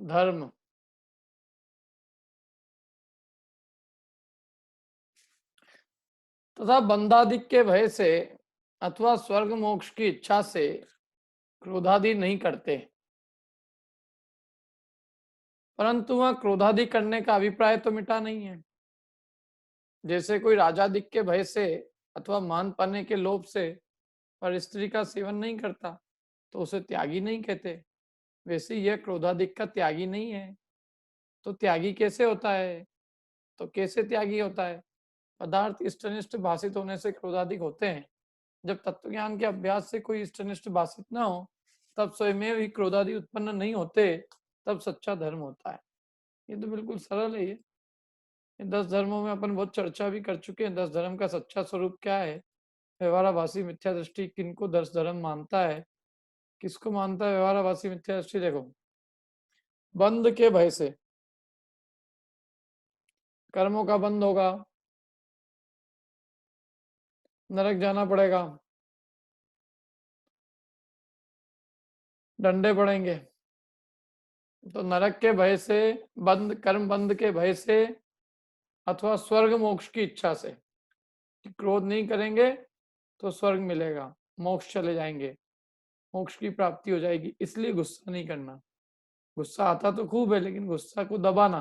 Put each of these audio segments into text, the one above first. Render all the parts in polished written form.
धर्म तथा बंधादिक के भय से अथवा स्वर्ग मोक्ष की इच्छा से क्रोधादि नहीं करते, परंतु वह क्रोधादि करने का अभिप्राय तो मिटा नहीं है। जैसे कोई राजादिक के भय से अथवा मान पाने के लोभ से पर स्त्री का सेवन नहीं करता तो उसे त्यागी नहीं कहते, वैसे यह क्रोधादिक का त्यागी नहीं है। तो त्यागी कैसे होता है? तो कैसे त्यागी होता है? पदार्थ इष्टनिष्ठ भाषित होने से क्रोधादिक होते हैं। जब तत्व ज्ञान के अभ्यास से कोई इष्टनिष्ठ भाषित न हो तब स्वयं ही क्रोधादि उत्पन्न नहीं होते, तब सच्चा धर्म होता है। ये तो बिल्कुल सरल है। ये 10 धर्मों में अपन बहुत चर्चा भी कर चुके हैं। 10 धर्म का सच्चा स्वरूप क्या है? व्यवहाराभासी मिथ्या दृष्टि किनको 10 धर्म मानता है, किसको मानता है व्यवहाराभासी मिथ्या दृष्टि? देखो, बंध के भय से कर्मों का बंध होगा, नरक जाना पड़ेगा, डंडे पड़ेंगे। तो नरक के भय से, बंध कर्म बंध के भय से अथवा स्वर्ग मोक्ष की इच्छा से, क्रोध नहीं करेंगे तो स्वर्ग मिलेगा, मोक्ष चले जाएंगे, मोक्ष की प्राप्ति हो जाएगी, इसलिए गुस्सा नहीं करना। गुस्सा आता तो खूब है, लेकिन गुस्सा को दबाना,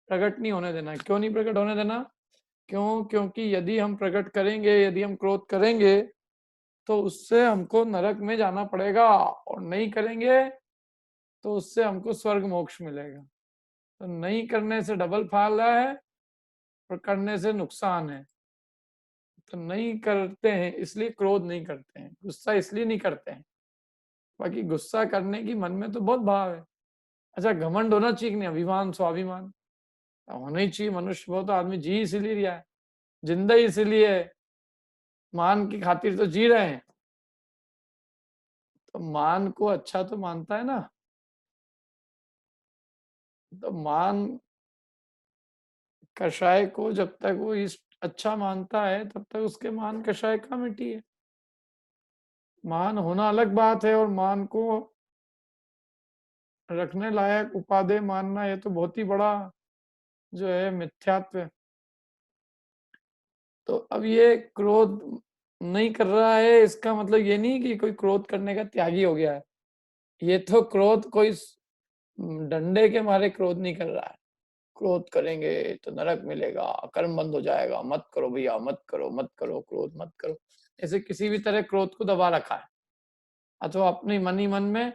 प्रकट नहीं होने देना। क्यों नहीं प्रकट होने देना? क्योंकि यदि हम प्रकट करेंगे, यदि हम क्रोध करेंगे तो उससे हमको नरक में जाना पड़ेगा, और नहीं करेंगे तो उससे हमको स्वर्ग मोक्ष मिलेगा। तो नहीं करने से डबल फायदा है और करने से नुकसान है। तो नहीं करते हैं इसलिए क्रोध नहीं करते हैं, गुस्सा इसलिए नहीं करते हैं। बाकी गुस्सा करने की मन में तो बहुत भाव है। अच्छा, घमंड होना चाहिए नहीं? अभिमान स्वाभिमान होना ही चाहिए। मनुष्य बहुत आदमी जी इसीलिए रहा है, जिंदा इसीलिए है, मान की खातिर तो जी रहे हैं। तो मान को अच्छा तो मानता है ना। तो मान कषाय को जब तक वो इस अच्छा मानता है तब तक उसके मान कषाय का मिट्टी है। मान होना अलग बात है, और मान को रखने लायक उपादेय मानना ये तो बहुत ही बड़ा जो है मिथ्यात्व है। तो अब ये क्रोध नहीं कर रहा है, इसका मतलब ये नहीं कि कोई क्रोध करने का त्यागी हो गया है। ये तो क्रोध कोई डंडे के मारे क्रोध नहीं कर रहा है। क्रोध करेंगे तो नरक मिलेगा, कर्म बंद हो जाएगा, मत करो भैया, मत करो, मत करो, क्रोध मत करो, ऐसे किसी भी तरह क्रोध को दबा रखा है। अथवा अपने मन ही मन में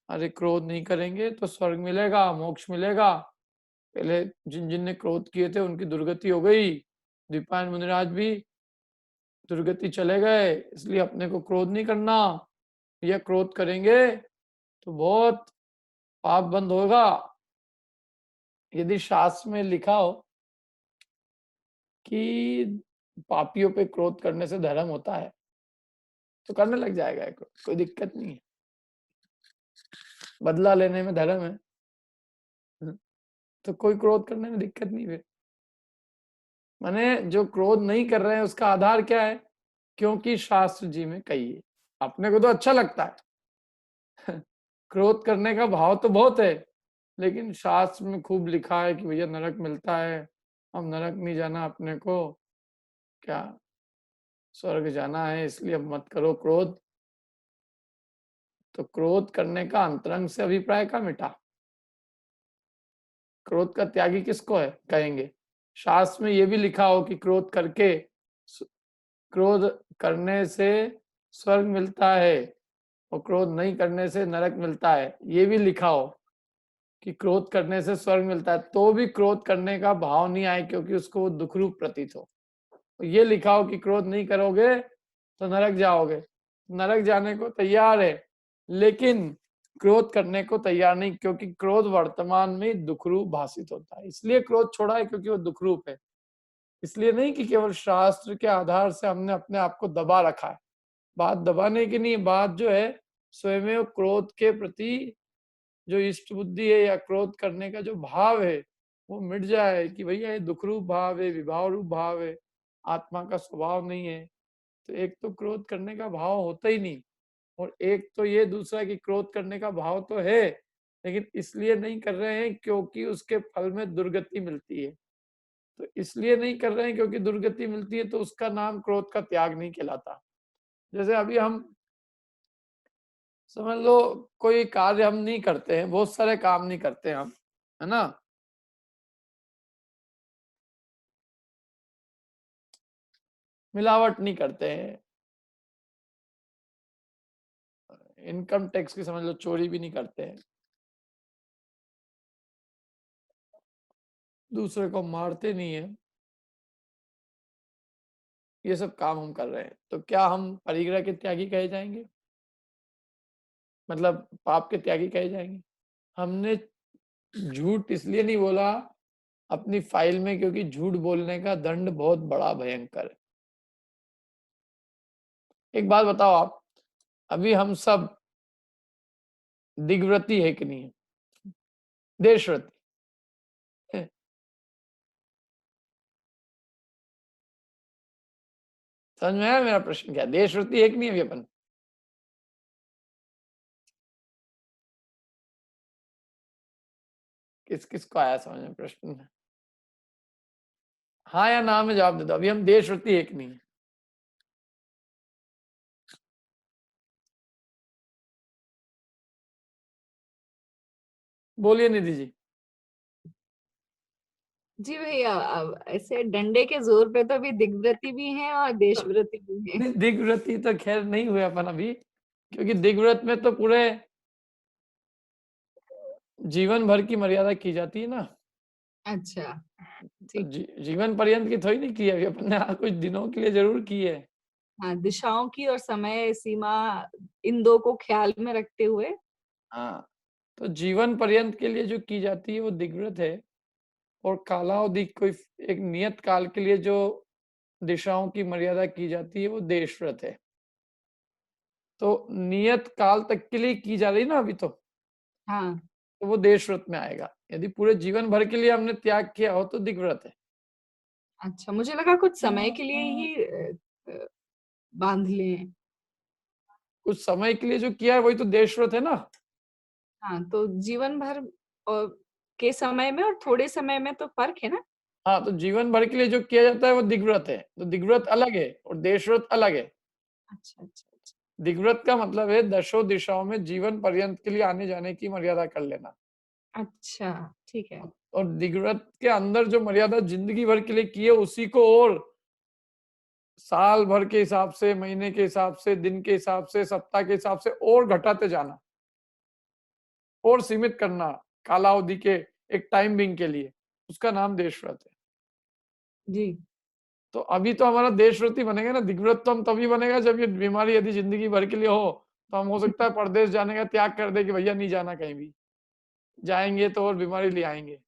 अरे क्रोध नहीं करेंगे तो स्वर्ग मिलेगा, मोक्ष मिलेगा। पहले जिन जिन ने क्रोध किए थे उनकी दुर्गति हो गई, द्विपायन मुनिराज भी दुर्गति चले गए, इसलिए अपने को क्रोध नहीं करना। या क्रोध करेंगे तो बहुत पाप बंद होगा। यदि शास्त्र में लिखा हो कि पापियों पे क्रोध करने से धर्म होता है तो करने लग जाएगा, कोई दिक्कत नहीं है। बदला लेने में धर्म है तो कोई क्रोध करने में दिक्कत नहीं है। माने जो क्रोध नहीं कर रहे हैं उसका आधार क्या है? क्योंकि शास्त्र जी में कही है। अपने को तो अच्छा लगता है क्रोध करने का भाव तो बहुत है, लेकिन शास्त्र में खूब लिखा है कि भैया नरक मिलता है, अब नरक नहीं जाना अपने को, क्या स्वर्ग जाना है, इसलिए अब मत करो क्रोध। तो क्रोध करने का अंतरंग से अभिप्राय का मिटा। क्रोध का त्यागी किसको है कहेंगे? शास्त्र में यह भी लिखा हो कि क्रोध करके, क्रोध करने से स्वर्ग मिलता है और क्रोध नहीं करने से नरक मिलता है, ये भी लिखा हो कि क्रोध करने से स्वर्ग मिलता है, तो भी क्रोध करने का भाव नहीं आए क्योंकि उसको वो दुख रूप प्रतीत हो। तो ये लिखा हो कि क्रोध नहीं करोगे तो नरक जाओगे, नरक जाने को तैयार है लेकिन क्रोध करने को तैयार नहीं, क्योंकि क्रोध वर्तमान में दुख रूप भाषित होता है, इसलिए क्रोध छोड़ा है क्योंकि वो दुख रूप है। इसलिए नहीं कि केवल शास्त्र के आधार से हमने अपने आप को दबा रखा है। बात दबाने की नहीं, बात जो है स्वयं क्रोध के प्रति जो इष्ट बुद्धि है या क्रोध करने का जो भाव है वो मिट जाए कि भैया ये दुख रूप भाव है, विभाव रूप भाव है, आत्मा का स्वभाव नहीं है। तो एक तो क्रोध करने का भाव होता ही नहीं, और एक तो ये दूसरा कि क्रोध करने का भाव तो है लेकिन इसलिए नहीं कर रहे हैं क्योंकि उसके फल में दुर्गति मिलती है। तो इसलिए नहीं कर रहे हैं क्योंकि दुर्गति मिलती है, तो उसका नाम क्रोध का त्याग नहीं कहलाता। जैसे अभी हम समझ लो कोई कार्य हम नहीं करते हैं, बहुत सारे काम नहीं करते हैं हम, है ना? मिलावट नहीं करते हैं, इनकम टैक्स की समझ लो चोरी भी नहीं करते हैं, दूसरे को मारते नहीं है, ये सब काम हम कर रहे हैं, तो क्या हम परिग्रह के त्यागी कहे जाएंगे? मतलब पाप के त्यागी कहे जाएंगे? हमने झूठ इसलिए नहीं बोला अपनी फाइल में क्योंकि झूठ बोलने का दंड बहुत बड़ा भयंकर है। एक बात बताओ आप, अभी हम सब दिग्व्रती है कि नहीं है? देशव्रती है? समझ में आया मेरा प्रश्न? क्या देशव्रती है कि नहीं अभी अपन? किस किस को आया समझ में प्रश्न? हाँ या ना में जवाब दे दो, अभी हम देशव्रती है कि नहीं है? बोलिए निधि जी। जी भैया, अब ऐसे डंडे के जोर पे तो अभी दिग्व्रती भी है और देशव्रती भी है। नहीं, दिग्व्रती तो खैर नहीं हुए अपन अभी, क्योंकि दिग्व्रत में तो पूरे जीवन भर की मर्यादा की जाती है ना। अच्छा, तो ठीक। जीवन पर्यंत की थोड़ी नहीं की है अभी अपन ने, हाँ, कुछ दिनों के लिए जरूर की है। हाँ, दिशाओं की और समय सीमा, इन दो को ख्याल में रखते हुए। हाँ, तो जीवन पर्यंत के लिए जो की जाती है वो दिग्व्रत है, और कालावधि कोई एक नियत काल के लिए जो दिशाओं की मर्यादा की जाती है वो देशव्रत है। तो नियत काल तक के लिए की जा रही ना अभी, हाँ। तो वो देशव्रत में आएगा। यदि पूरे जीवन भर के लिए हमने त्याग किया हो तो दिग्व्रत है। अच्छा, मुझे लगा कुछ समय के लिए ही अ, बांध लें। कुछ समय के लिए जो किया है वही तो देशव्रत है ना। हाँ, तो जीवन भर और के समय में और थोड़े समय में तो फर्क है ना? हाँ, तो जीवन भर के लिए जो किया जाता है वो दिग्व्रत है, तो दिग्व्रत अलग है और देशव्रत अलग है। अच्छा, अच्छा, अच्छा। दिग्व्रत का मतलब है दशों दिशाओं में जीवन पर्यंत के लिए आने जाने की मर्यादा कर लेना। अच्छा, ठीक है। और दिग्व्रत के अंदर जो मर्यादा जिंदगी भर के लिए की है उसी को और साल भर के हिसाब से, महीने के हिसाब से, दिन के हिसाब से, सप्ताह के हिसाब से और घटाते जाना और सीमित करना कालावधि के एक टाइम बिंग के लिए, उसका नाम देशव्रत है। जी। तो अभी तो हमारा देशव्रती बनेगा ना, दिग्व्रत तो हम तभी बनेगा जब ये बीमारी यदि जिंदगी भर के लिए हो, तो हम हो सकता है परदेश जाने का त्याग कर दे कि भैया नहीं जाना कहीं भी, जाएंगे तो और बीमारी ले आएंगे।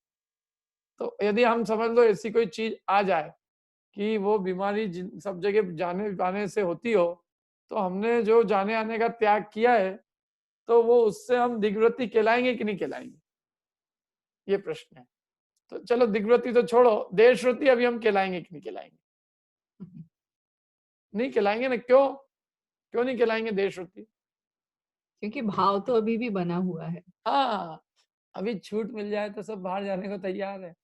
तो यदि हम समझ लो ऐसी कोई चीज आ जाए कि वो बीमारी सब जगह जाने आने से होती हो, तो हमने जो जाने आने का त्याग किया है, तो वो उससे हम दिग्व्रती कहलाएंगे कि नहीं कहलाएंगे, ये प्रश्न है। तो चलो दिग्व्रती तो छोड़ो, देशव्रती अभी हम कहलाएंगे कि नहीं कहलाएंगे? नहीं कहलाएंगे ना, क्यों? क्यों नहीं कहलाएंगे देशव्रती? क्योंकि भाव तो अभी भी बना हुआ है। हाँ, अभी छूट मिल जाए तो सब बाहर जाने को तैयार है।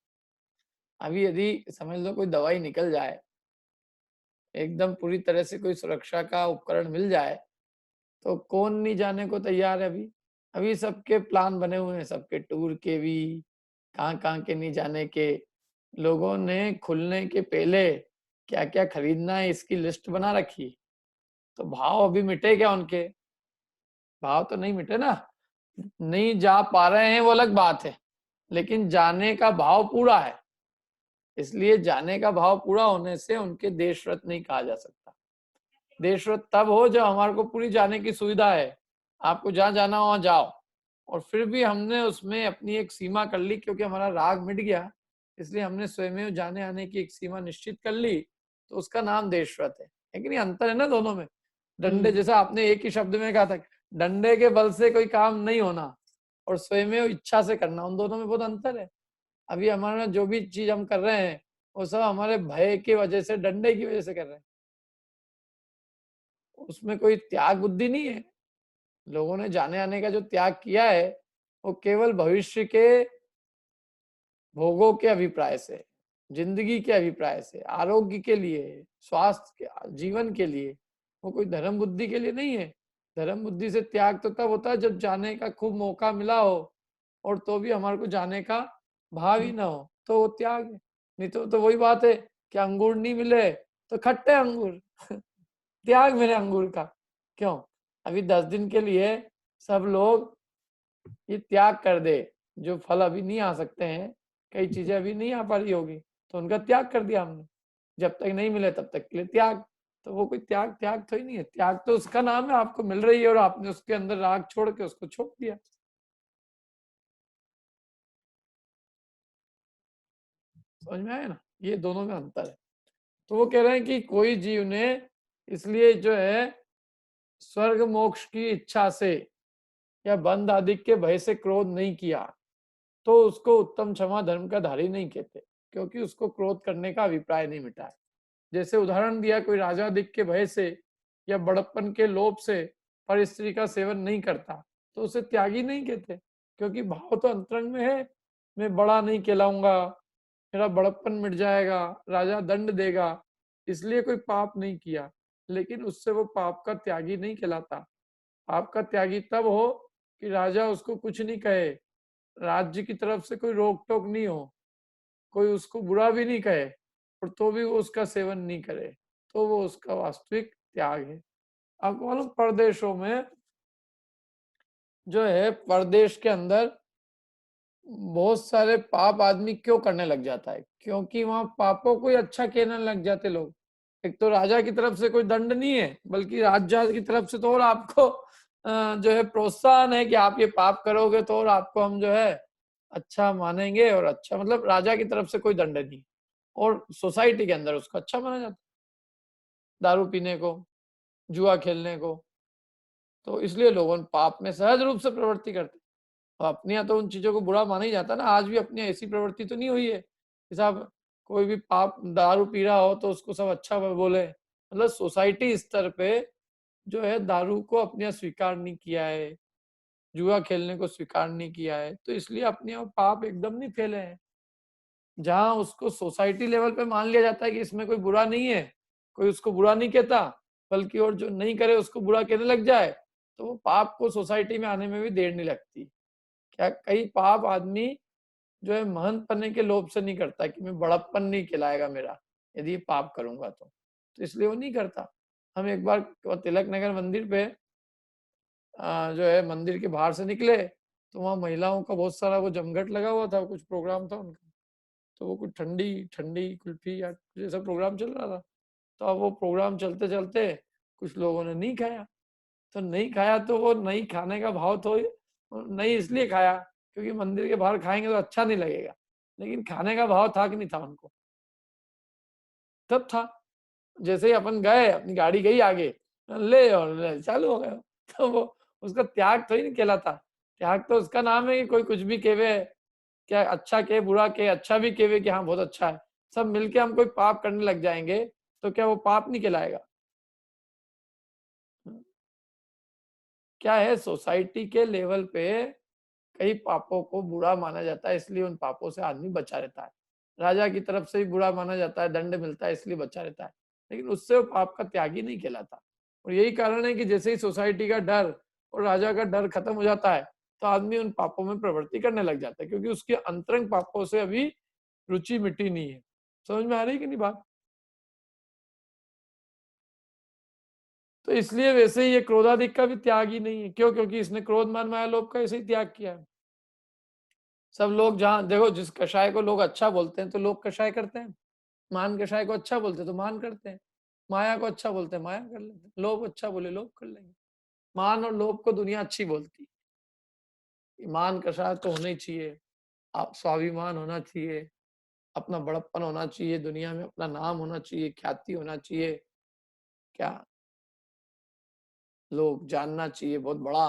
अभी यदि समझ लो कोई दवाई निकल जाए, एकदम पूरी तरह से कोई सुरक्षा का उपकरण मिल जाए, तो कौन नहीं जाने को तैयार है अभी? अभी सबके प्लान बने हुए हैं, सबके टूर के भी, कहाँ-कहाँ के नहीं जाने के। लोगों ने खुलने के पहले क्या-क्या खरीदना है इसकी लिस्ट बना रखी। तो भाव अभी मिटे क्या उनके? भाव तो नहीं मिटे ना। नहीं जा पा रहे हैं वो अलग बात है, लेकिन जाने का भाव पूरा है। इसलिए जाने का भाव पूरा होने से उनके देशव्रत नहीं कहा जा सकता। देशव्रत तब हो जब हमारे को पूरी जाने की सुविधा है, आपको जहाँ जाना हो वहाँ जाओ, और फिर भी हमने उसमें अपनी एक सीमा कर ली क्योंकि हमारा राग मिट गया, इसलिए हमने स्वयं जाने आने की एक सीमा निश्चित कर ली, तो उसका नाम देशव्रत है कि नहीं? अंतर है ना दोनों में। डंडे, हुँ। जैसा आपने एक ही शब्द में कहा था, डंडे के बल से कोई काम नहीं होना और स्वयं इच्छा से करना, उन दोनों में बहुत अंतर है। अभी हमारा जो भी चीज हम कर रहे हैं वो सब हमारे भय की वजह से, डंडे की वजह से कर रहे हैं, उसमें कोई त्याग बुद्धि नहीं है। लोगों ने जाने आने का जो त्याग किया है वो केवल भविष्य के भोगों के अभिप्राय से, जिंदगी के अभिप्राय से, आरोग्य के लिए, स्वास्थ्य के, जीवन के लिए, वो कोई धर्म बुद्धि के लिए नहीं है। धर्म बुद्धि से त्याग तो तब होता है जब जाने का खूब मौका मिला हो और तो भी हमारे को जाने का भाव ही ना हो, तो वो त्याग है। नहीं तो वही बात है कि अंगूर नहीं मिले तो खट्टे अंगूर त्याग मेरे अंगूर का। क्यों? अभी 10 दिन के लिए सब लोग ये त्याग कर दे, जो फल अभी नहीं आ सकते हैं, कई चीजें अभी नहीं आ पा रही होगी, तो उनका त्याग कर दिया हमने। जब तक नहीं मिले तब तक के लिए त्याग। तो वो कोई त्याग त्याग तो ही नहीं है। त्याग तो उसका नाम है, आपको मिल रही है और आपने उसके अंदर राग छोड़ के उसको छोड़ दिया। समझ में आया ना? ये दोनों में अंतर है। तो वो कह रहे हैं कि कोई जीव ने इसलिए जो है स्वर्ग मोक्ष की इच्छा से या बंध आदि के भय से क्रोध नहीं किया, तो उसको उत्तम क्षमा धर्म का धारी नहीं कहते, क्योंकि उसको क्रोध करने का अभिप्राय नहीं मिटा है। जैसे उदाहरण दिया, कोई राजा दिख के भय से या बड़प्पन के लोभ से पर स्त्री का सेवन नहीं करता, तो उसे त्यागी नहीं कहते, क्योंकि भाव तो अंतरंग में है। मैं बड़ा नहीं कहलाऊंगा, मेरा बड़प्पन मिट जाएगा, राजा दंड देगा, इसलिए कोई पाप नहीं किया, लेकिन उससे वो पाप का त्यागी नहीं कहलाता। पाप का त्यागी तब हो कि राजा उसको कुछ नहीं कहे, राज्य की तरफ से कोई रोक टोक नहीं हो, कोई उसको बुरा भी नहीं कहे और तो भी वो उसका सेवन नहीं करे, तो वो उसका वास्तविक त्याग है। आपको मालूम परदेशों में जो है, परदेश के अंदर बहुत सारे पाप आदमी क्यों करने लग जाता है? क्योंकि वहां पापों को ही अच्छा कहने लग जाते लोग। एक तो राजा की तरफ से कोई दंड नहीं है, बल्कि राज्य की तरफ से तो और आपको जो है प्रोत्साहन है कि आप ये पाप करोगे तो और आपको हम जो है अच्छा मानेंगे, और अच्छा मतलब राजा की तरफ से कोई दंड नहीं, और सोसाइटी के अंदर उसको अच्छा माना जाता है दारू पीने को, जुआ खेलने को। तो इसलिए लोग उन पाप में सहज रूप से प्रवृत्ति करते हैं। अपने यहाँ तो उन चीजों को बुरा माना ही जाता है ना, आज भी अपनी ऐसी प्रवृत्ति तो नहीं हुई है कि साहब कोई भी पाप दारू पी रहा हो तो उसको सब अच्छा बोले। मतलब सोसाइटी स्तर पे जो है दारू को अपने यहाँ स्वीकार नहीं किया है, जुआ खेलने को स्वीकार नहीं किया है, तो इसलिए अपने यहाँ पाप एकदम नहीं फैले हैं। जहाँ उसको सोसाइटी लेवल पे मान लिया जाता है कि इसमें कोई बुरा नहीं है, कोई उसको बुरा नहीं कहता, बल्कि और जो नहीं करे उसको बुरा कहने लग जाए, तो वो पाप को सोसाइटी में आने में भी देर नहीं लगती। क्या कई पाप आदमी जो है महंत बनने के लोभ से नहीं करता कि मैं बड़प्पन नहीं खिलाएगा मेरा यदि ये पाप करूंगा तो इसलिए वो नहीं करता। हम एक बार तिलक नगर मंदिर पे जो है मंदिर के बाहर से निकले, तो वहाँ महिलाओं का बहुत सारा वो जमघट लगा हुआ था, कुछ प्रोग्राम था उनका, तो वो कुछ ठंडी ठंडी कुल्फी या कुछ ऐसा प्रोग्राम चल रहा था। तो अब वो प्रोग्राम चलते चलते कुछ लोगों ने नहीं खाया, तो नहीं खाया तो वो नहीं खाने का भाव तो नहीं इसलिए खाया क्योंकि मंदिर के बाहर खाएंगे तो अच्छा नहीं लगेगा, लेकिन खाने का भाव था कि नहीं था उनको? तब था। जैसे ही अपन गए, अपनी गाड़ी गई आगे, ले और ले, चालू हो गए। तो वो उसका त्याग तो ही नहीं कहलाता। त्याग तो उसका नाम है कि कोई कुछ भी कहे, क्या अच्छा कहे बुरा कहे, अच्छा भी कहे कि हाँ बहुत अच्छा है, सब मिलके हम कोई पाप करने लग जाएंगे तो क्या वो पाप नहीं कहलाएगा? क्या है, सोसाइटी के लेवल पे कई पापों को बुरा माना जाता है, इसलिए उन पापों से आदमी बचा रहता है। राजा की तरफ से भी बुरा माना जाता है, दंड मिलता है इसलिए बचा रहता है, लेकिन उससे वो पाप का त्यागी नहीं कहलाता। और यही कारण है कि जैसे ही सोसाइटी का डर और राजा का डर खत्म हो जाता है, तो आदमी उन पापों में प्रवृत्ति करने लग जाता है, क्योंकि उसके अंतरंग पापों से अभी रुचि मिटी नहीं है। समझ में आ रही है कि नहीं बात? तो इसलिए वैसे ही ये क्रोधाधिक का भी त्याग ही नहीं है। क्यों? क्योंकि इसने क्रोध मान माया लोभ का ऐसे ही त्याग किया है। सब लोग जहाँ देखो, जिस कषाय को लोग अच्छा बोलते हैं तो लोग कषाय करते हैं, मान कषाय को अच्छा बोलते हैं तो मान करते हैं, माया को अच्छा बोलते हैं माया कर लेते हैं, लोभ अच्छा बोले लोभ कर लेंगे। मान और लोभ को दुनिया अच्छी बोलती है। मान कषाय तो होना ही चाहिए, आप स्वाभिमान होना चाहिए, अपना बड़प्पन होना चाहिए, दुनिया में अपना नाम होना चाहिए, ख्याति होना चाहिए, क्या लोग जानना चाहिए, बहुत बड़ा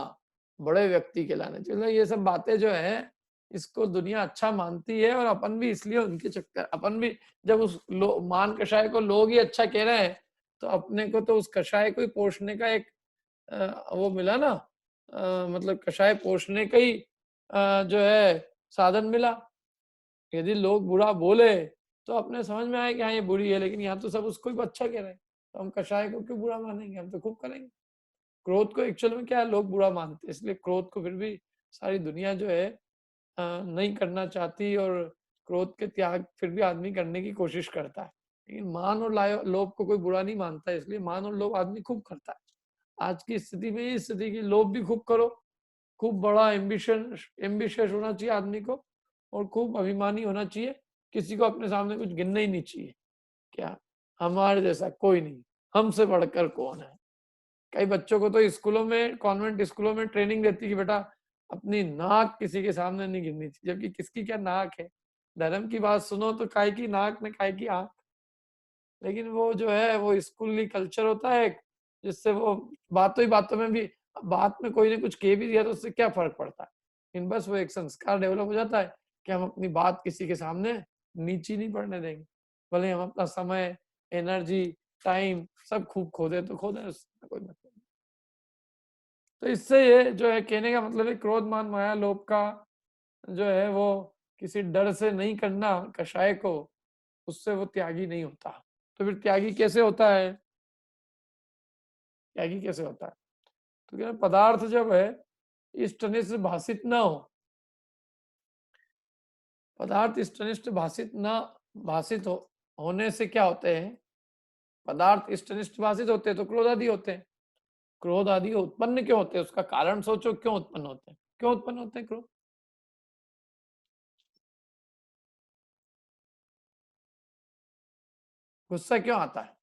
बड़े व्यक्ति कहलाना चाहिए। मतलब ये सब बातें जो है इसको दुनिया अच्छा मानती है, और अपन भी इसलिए उनके चक्कर, अपन भी जब उस मान कषाय को लोग ही अच्छा कह रहे हैं, तो अपने को तो उस कषाय को ही पोषने का एक वो मिला ना, मतलब कषाय पोषने का ही जो है साधन मिला। यदि लोग बुरा बोले तो अपने समझ में आए कि हाँ ये बुरी है, लेकिन यहाँ तो सब उसको ही अच्छा कह रहे हैं, तो हम कषाय को क्यों बुरा मानेंगे, हम तो खूब करेंगे। क्रोध को एक्चुअल में क्या है, लोग बुरा मानते हैं, इसलिए क्रोध को फिर भी सारी दुनिया जो है नहीं करना चाहती, और क्रोध के त्याग फिर भी आदमी करने की कोशिश करता है। लेकिन मान और लोभ को कोई बुरा नहीं मानता है, इसलिए मान और लोभ आदमी खूब करता है। आज की स्थिति में इस स्थिति की लोभ भी खूब करो, खूब बड़ा एम्बिशियस होना चाहिए आदमी को, और खूब अभिमानी होना चाहिए, किसी को अपने सामने कुछ गिनना ही नहीं चाहिए। क्या हमारे जैसा कोई नहीं, हमसे बढ़कर कौन है। कई बच्चों को तो स्कूलों में, कॉन्वेंट स्कूलों में ट्रेनिंग देती है कि बेटा अपनी नाक किसी के सामने नहीं गिरनी चाहिए, जबकि किसकी क्या नाक है। धर्म की बात सुनो तो काय की नाक में काय की आंख। लेकिन वो जो है वो स्कूली कल्चर होता है, जिससे वो बातों ही बातों में भी, बात में कोई ने कुछ कह भी दिया तो उससे क्या फर्क पड़ता है। लेकिन बस वो एक संस्कार डेवलप हो जाता है कि हम अपनी बात किसी के सामने नीची नहीं पड़ने देंगे, भले हम अपना समय, एनर्जी, टाइम सब खूब खो दे तो खो दे, उससे कोई मतलब नहीं। तो इससे ये जो है कहने का मतलब है, क्रोध मान माया लोभ का जो है वो किसी डर से नहीं करना कषाय को, उससे वो त्यागी नहीं होता। तो फिर त्यागी कैसे होता है, त्यागी कैसे होता है? तो क्या पदार्थ जब है इष्टनिष्ठ भाषित न हो, पदार्थ इष्टनिष्ठ भाषित न भाषित होने से क्या होते हैं, पदार्थ इष्टनिष्ठ भाषित होते हैं तो क्रोध आदि होते हैं। क्रोध आदि उत्पन्न क्यों होते हैं, उसका कारण सोचो, क्यों उत्पन्न होते हैं, क्यों उत्पन्न होते हैं क्रोध? गुस्सा क्यों आता है,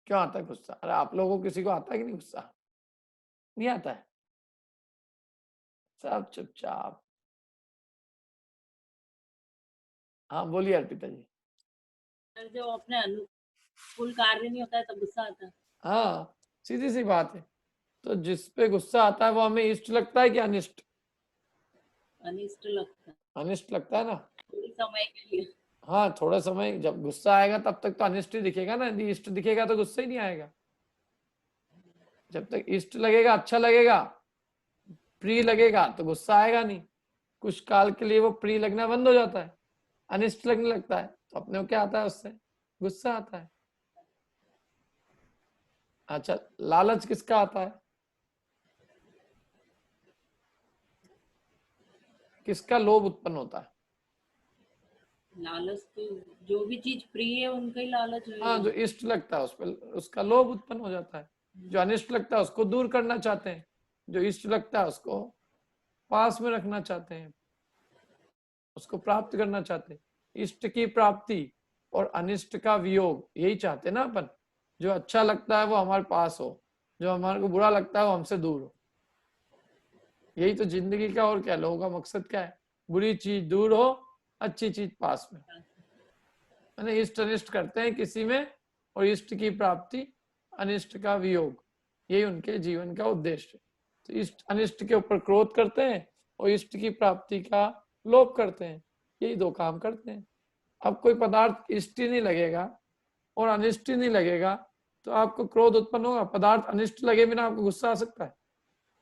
क्यों आता है गुस्सा? अरे आप लोगों को किसी को आता है कि नहीं गुस्सा? नहीं आता है, सब चुपचाप। हाँ बोलिए अर्पिता जी। जो अपने अनुकूल कार्य नहीं होता है तब गुस्सा आता है। हाँ सीधी सी बात है। तो जिस पे गुस्सा आता है वो हमें इष्ट लगता है कि अनिष्ट? अनिष्ट लगता है, अनिष्ट लगता है ना। थोड़ी समय के लिए। हाँ थोड़ा समय, जब गुस्सा आएगा तब तक तो अनिष्ट ही दिखेगा ना, यदि इष्ट दिखेगा तो गुस्सा ही नहीं आएगा। जब तक इष्ट लगेगा, अच्छा लगेगा, प्रिय लगेगा तो गुस्सा आएगा नहीं। कुछ काल के लिए वो प्रिय लगना बंद हो जाता है, अनिष्ट लगने लगता है, तो अपने को क्या आता है उससे, गुस्सा आता है। अच्छा लालच किसका आता है, किसका लोभ उत्पन्न होता है? लालच तो जो भी चीज प्रिय है उनका ही लालच हाँ होगा। जो इष्ट लगता है उस पर उसका लोभ उत्पन्न हो जाता है। जो अनिष्ट लगता है उसको दूर करना चाहते हैं, जो इष्ट लगता है उसको पास में रखना चाहते हैं, उसको प्राप्त करना चाहते हैं। इष्ट की प्राप्ति और अनिष्ट का वियोग यही चाहते हैं ना अपन। जो अच्छा लगता है वो हमारे पास हो, जो हमारे को बुरा लगता है वो हमसे दूर हो। यही तो जिंदगी का, और क्या लोगों का मकसद क्या है, बुरी चीज दूर हो, अच्छी चीज पास में। मैंने इष्ट अनिष्ट करते हैं किसी में, और इष्ट की प्राप्ति, अनिष्ट का वियोग, यही उनके जीवन का उद्देश्य है। तो इष्ट अनिष्ट के ऊपर क्रोध करते हैं और इष्ट की प्राप्ति का लोभ करते हैं, यही दो काम करते हैं। अब कोई पदार्थ इष्ट ही नहीं लगेगा और अनिष्ट ही नहीं लगेगा तो आपको क्रोध उत्पन्न होगा? पदार्थ अनिष्ट लगे बिना आपको गुस्सा आ सकता है?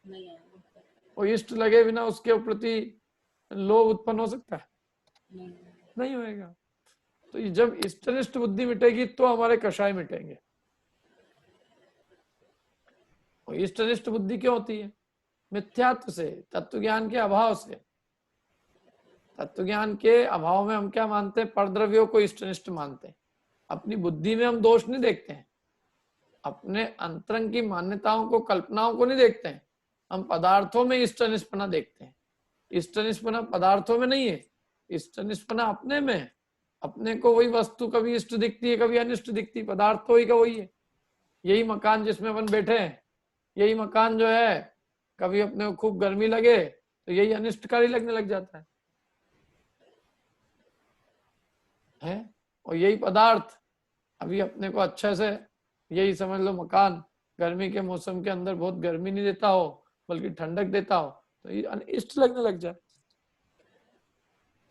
नहीं आएगा। और इष्ट लगे बिना उसके प्रति लोभ उत्पन्न हो सकता है? नहीं। नहीं होएगा। तो ये जब इष्टनिष्ठ बुद्धि मिटेगी तो हमारे कषाय मिटेंगे। और इष्टनिष्ठ बुद्धि क्यों होती है? मिथ्यात्व से, तत्व ज्ञान के अभाव से। तत्व ज्ञान के अभाव में हम क्या मानते हैं, परद्रव्यों को इष्टनिष्ठ मानते हैं। अपनी बुद्धि में हम दोष नहीं देखते हैं, अपने अंतरंग की मान्यताओं को, कल्पनाओं को नहीं देखते हैं, हम पदार्थों में इष्टनिष्ठपना देखते हैं। इष्टनिष्ठपना पदार्थों में नहीं है, इष्टनिष्ठपना अपने में है। अपने को वही वस्तु कभी इष्ट दिखती है, कभी अनिष्ट दिखती है, पदार्थ तो ही का वही है। यही मकान जिसमें अपन बैठे हैं, यही मकान जो है कभी अपने को खूब गर्मी लगे तो यही अनिष्टकारी लगने लग जाता है। और यही पदार्थ अभी अपने को अच्छे से, यही समझ लो मकान गर्मी के मौसम के अंदर बहुत गर्मी नहीं देता हो बल्कि ठंडक देता हो, तो ये अनिष्ट लगने लग जाए,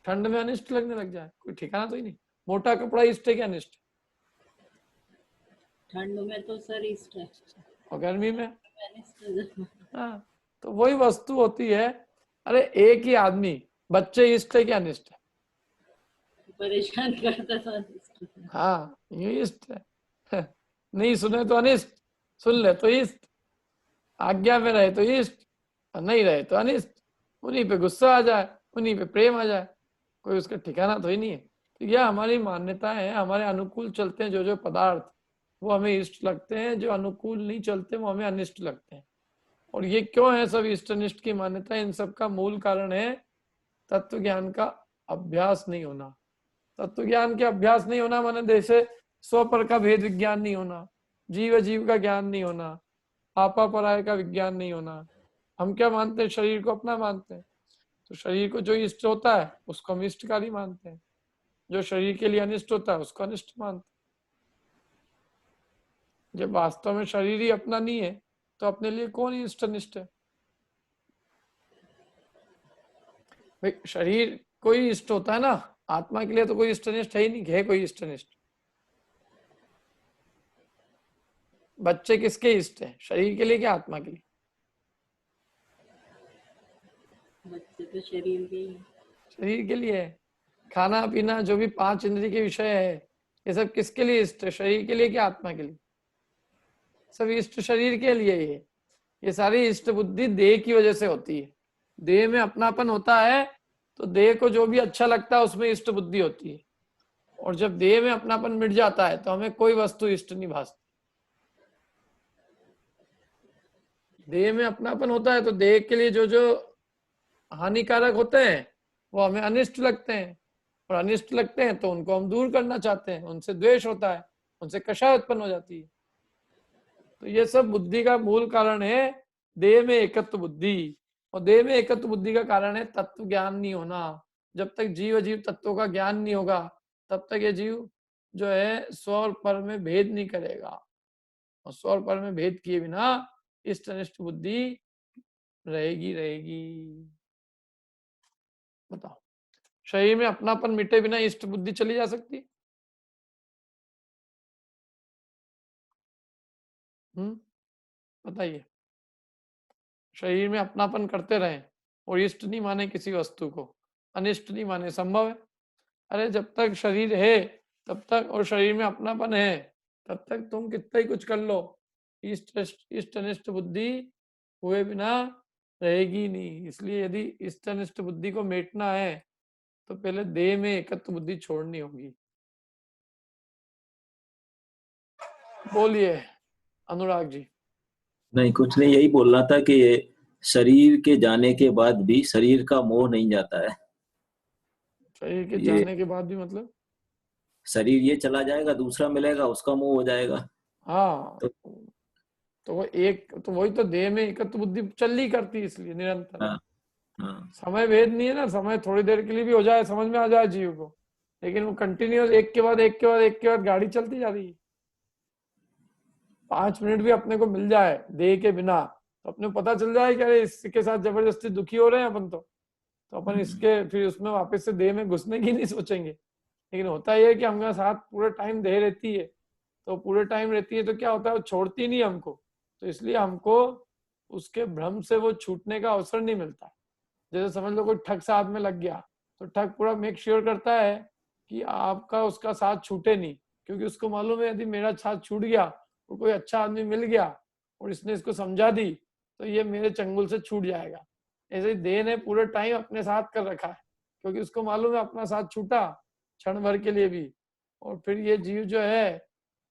ठंड में अनिष्ट लगने लग जाए, कोई ठिकाना तो ही नहीं। मोटा कपड़ा इष्ट है क्या अनिष्ट? ठंड में तो सर इष्ट है, और गर्मी में? अनिष्ट है। हाँ तो वही वस्तु होती है। अरे एक ही आदमी, बच्चे इष्ट है क्या अनिष्ट है? परेशान करता था। हाँ, ये इष्ट है। नहीं सुने तो अनिष्ट, सुन ले तो इष्ट, आज्ञा में रहे तो इष्ट, और नहीं रहे तो अनिष्ट। उन्हीं पे गुस्सा आ जाए, उन्हीं पे प्रेम आ जाए, कोई उसका ठिकाना तो ही नहीं है। तो यह हमारी मान्यताएं हैं। हमारे अनुकूल चलते हैं जो जो पदार्थ, वो हमें इष्ट लगते हैं, जो अनुकूल नहीं चलते वो हमें अनिष्ट लगते हैं। और ये क्यों है सब इष्ट अनिष्ट की मान्यता? इन सब का मूल कारण है तत्व ज्ञान का अभ्यास नहीं होना। तत्व ज्ञान के अभ्यास नहीं होना माने जैसे स्वपर का भेद विज्ञान नहीं होना, जीव जीव का ज्ञान नहीं होना, आपा पराय का विज्ञान नहीं होना। हम क्या मानते हैं? शरीर को अपना मानते हैं। तो शरीर को जो इष्ट होता है उसको हम इष्टकारी मानते हैं, जो शरीर के लिए अनिष्ट होता है उसको अनिष्ट मानते हैं। जब वास्तव में शरीर ही अपना नहीं है तो अपने लिए कौन इष्ट अनिष्ट है? भाई शरीर कोई इष्ट होता है ना, आत्मा के लिए तो कोई इष्ट अनिष्ट है ही नहीं, है कोई इष्ट अनिष्ट? बच्चे किसके इष्ट है, शरीर के लिए क्या आत्मा के लिए? बच्चे तो शरीर के ही। शरीर के लिए है। खाना पीना जो भी पांच इंद्रिय के विषय है, ये सब किसके लिए इष्ट है, शरीर के लिए क्या आत्मा के लिए? सब इष्ट शरीर के लिए ही है। ये सारी इष्ट बुद्धि देह की वजह से होती है। देह में अपनापन होता है तो देह को जो भी अच्छा लगता है उसमें इष्ट बुद्धि होती है। और जब देह में अपनापन मिट जाता है तो हमें कोई वस्तु इष्ट नहीं भासती। देह में अपनापन होता है तो देह के लिए जो जो हानिकारक होते हैं वो हमें अनिष्ट लगते हैं, और अनिष्ट लगते हैं तो उनको हम दूर करना चाहते हैं, उनसे द्वेष होता है, उनसे कषाय उत्पन्न हो जाती है। तो ये सब बुद्धि का मूल कारण है देह में एकत्व बुद्धि। और देह में एकत्व बुद्धि का कारण है तत्व ज्ञान नहीं होना। जब तक जीव अजीव तत्वों का ज्ञान नहीं होगा तब तक ये जीव जो है स्व और पर में भेद नहीं करेगा। और स्व और पर में भेद किए बिना इष्ट अनिष्ट बुद्धि रहेगी रहेगी। बताओ, शरीर में अपनापन मिटे बिना इष्ट बुद्धि चली जा सकती? बताइए। शरीर में अपनापन करते रहें और इष्ट नहीं माने किसी वस्तु को, अनिष्ट नहीं माने, संभव है? अरे जब तक शरीर है तब तक, और शरीर में अपनापन है तब तक तुम कितना ही कुछ कर लो, इष्ट अनिष्ट बुद्धि हुए बिना रहेगी नहीं। इसलिए यदि इष्ट अनिष्ट बुद्धि को मेटना है तो पहले देह में एकत्व बुद्धि छोड़नी होगी। बोलिए अनुराग जी। नहीं, कुछ नहीं, यही बोलना था कि शरीर के जाने के बाद भी शरीर का मोह नहीं जाता है। शरीर के ये जाने के बाद भी मतलब? शरीर ये चला जाएगा, दूसरा मिलेगा, उसका मोह हो जाएगा। हाँ, तो तो वो एक, तो वही तो देह में एकत्व बुद्धि चल ही करती है इसलिए निरंतर। हाँ हाँ समय भेद नहीं है ना, समय थोड़ी देर के लिए भी हो जाए, समझ में आ जाए जीव को, लेकिन वो कंटिन्यूअस एक के बाद एक के बाद एक के बाद गाड़ी चलती जा रही है। 5 मिनट भी अपने को मिल जाए देह के बिना तो अपने को पता चल जाए कि अरे इसके साथ जबरदस्ती दुखी हो रहे हैं अपन, तो अपन इसके फिर उसमें वापस से देह में घुसने की नहीं सोचेंगे। लेकिन होता यह है कि हमारे साथ पूरे टाइम देह रहती है, तो पूरे टाइम रहती है तो क्या होता है, वो छोड़ती नहीं हमको, तो इसलिए हमको उसके भ्रम से वो छूटने का अवसर नहीं मिलता। जैसे समझ लो कोई ठग साथ में लग गया, तो ठग पूरा मेक श्योर करता है कि आपका उसका साथ छूटे नहीं, क्योंकि उसको मालूम है यदि मेरा साथ छूट गया और कोई अच्छा आदमी मिल गया और इसने इसको समझा दी तो ये मेरे चंगुल से छूट जाएगा। ऐसे ही देह ने पूरे टाइम अपने साथ कर रखा है, क्योंकि उसको मालूम है अपना साथ छूटा क्षण भर के लिए भी, और फिर ये जीव जो है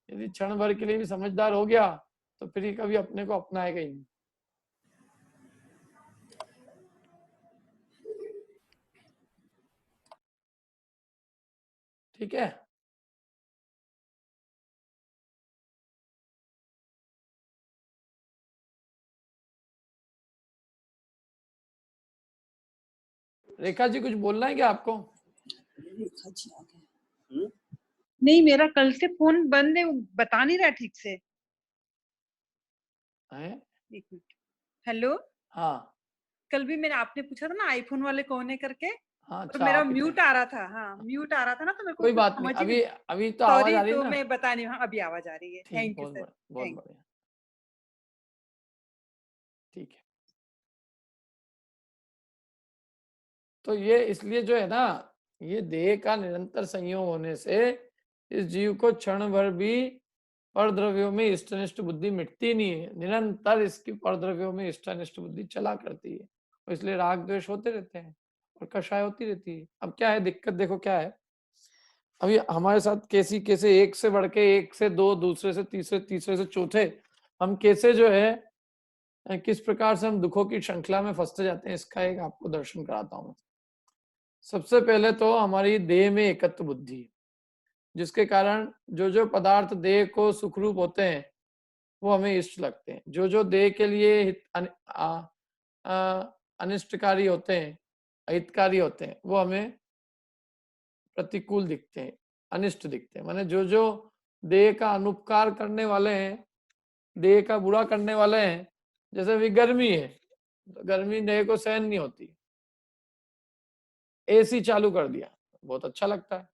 यदि क्षण भर के लिए भी समझदार हो गया तो फिर ये कभी अपने को अपनाएगा ही नहीं। ठीक है। रेखा जी कुछ बोलना है क्या आपको? नहीं, मेरा कल से फोन बंद है, वो बता नहीं रहा ठीक से। है? एक मिनट। हेलो, हाँ कल भी मैंने, आपने पूछा था ना आईफोन वाले कौन है करके, हाँ, तो अच्छा मेरा आप ही थे। म्यूट आ रहा था। हाँ, म्यूट आ रहा था ना, तो मेरे को कोई कुछ बात नहीं, समझ ही अभी नहीं। अभी तो आवाज सॉरी, आ रही है तो ना? मैं बता नहीं, हाँ अभी आवाज आ रही है। ठीक, थैंक यू बहुत सर, बढ़िया, बहुत थैंक। बढ़िया। ठीक है। तो ये इसलिए जो है ना, ये देह का निरंतर संयोग होने से इस जीव को क्षण भर भी परद्रव्यों में इष्टनिष्ठ बुद्धि मिटती नहीं है, निरंतर इसकी परद्रव्यों में इष्टनिष्ठ बुद्धि चला करती है, और इसलिए राग द्वेष होते रहते हैं और कषाय होती रहती है। अब क्या है दिक्कत, देखो क्या है, अभी हमारे साथ कैसी कैसे एक से बढ़ के, एक से दो, दूसरे से तीसरे, तीसरे से चौथे, हम कैसे जो है किस प्रकार से हम दुखों की श्रृंखला में फंसते जाते हैं, इसका एक आपको दर्शन कराता हूं। सबसे पहले तो हमारी देह में एकत्व बुद्धि है, जिसके कारण जो जो पदार्थ देह को सुखरूप होते हैं वो हमें इष्ट लगते हैं, जो जो देह के लिए अनिष्टकारी होते हैं, अहितकारी होते हैं, वो हमें प्रतिकूल दिखते हैं, अनिष्ट दिखते हैं। माने जो जो देह का अनुपकार करने वाले हैं, देह का बुरा करने वाले हैं, जैसे भी गर्मी है, तो गर्मी देह को सहन नहीं होती, एसी चालू कर दिया, बहुत अच्छा लगता है,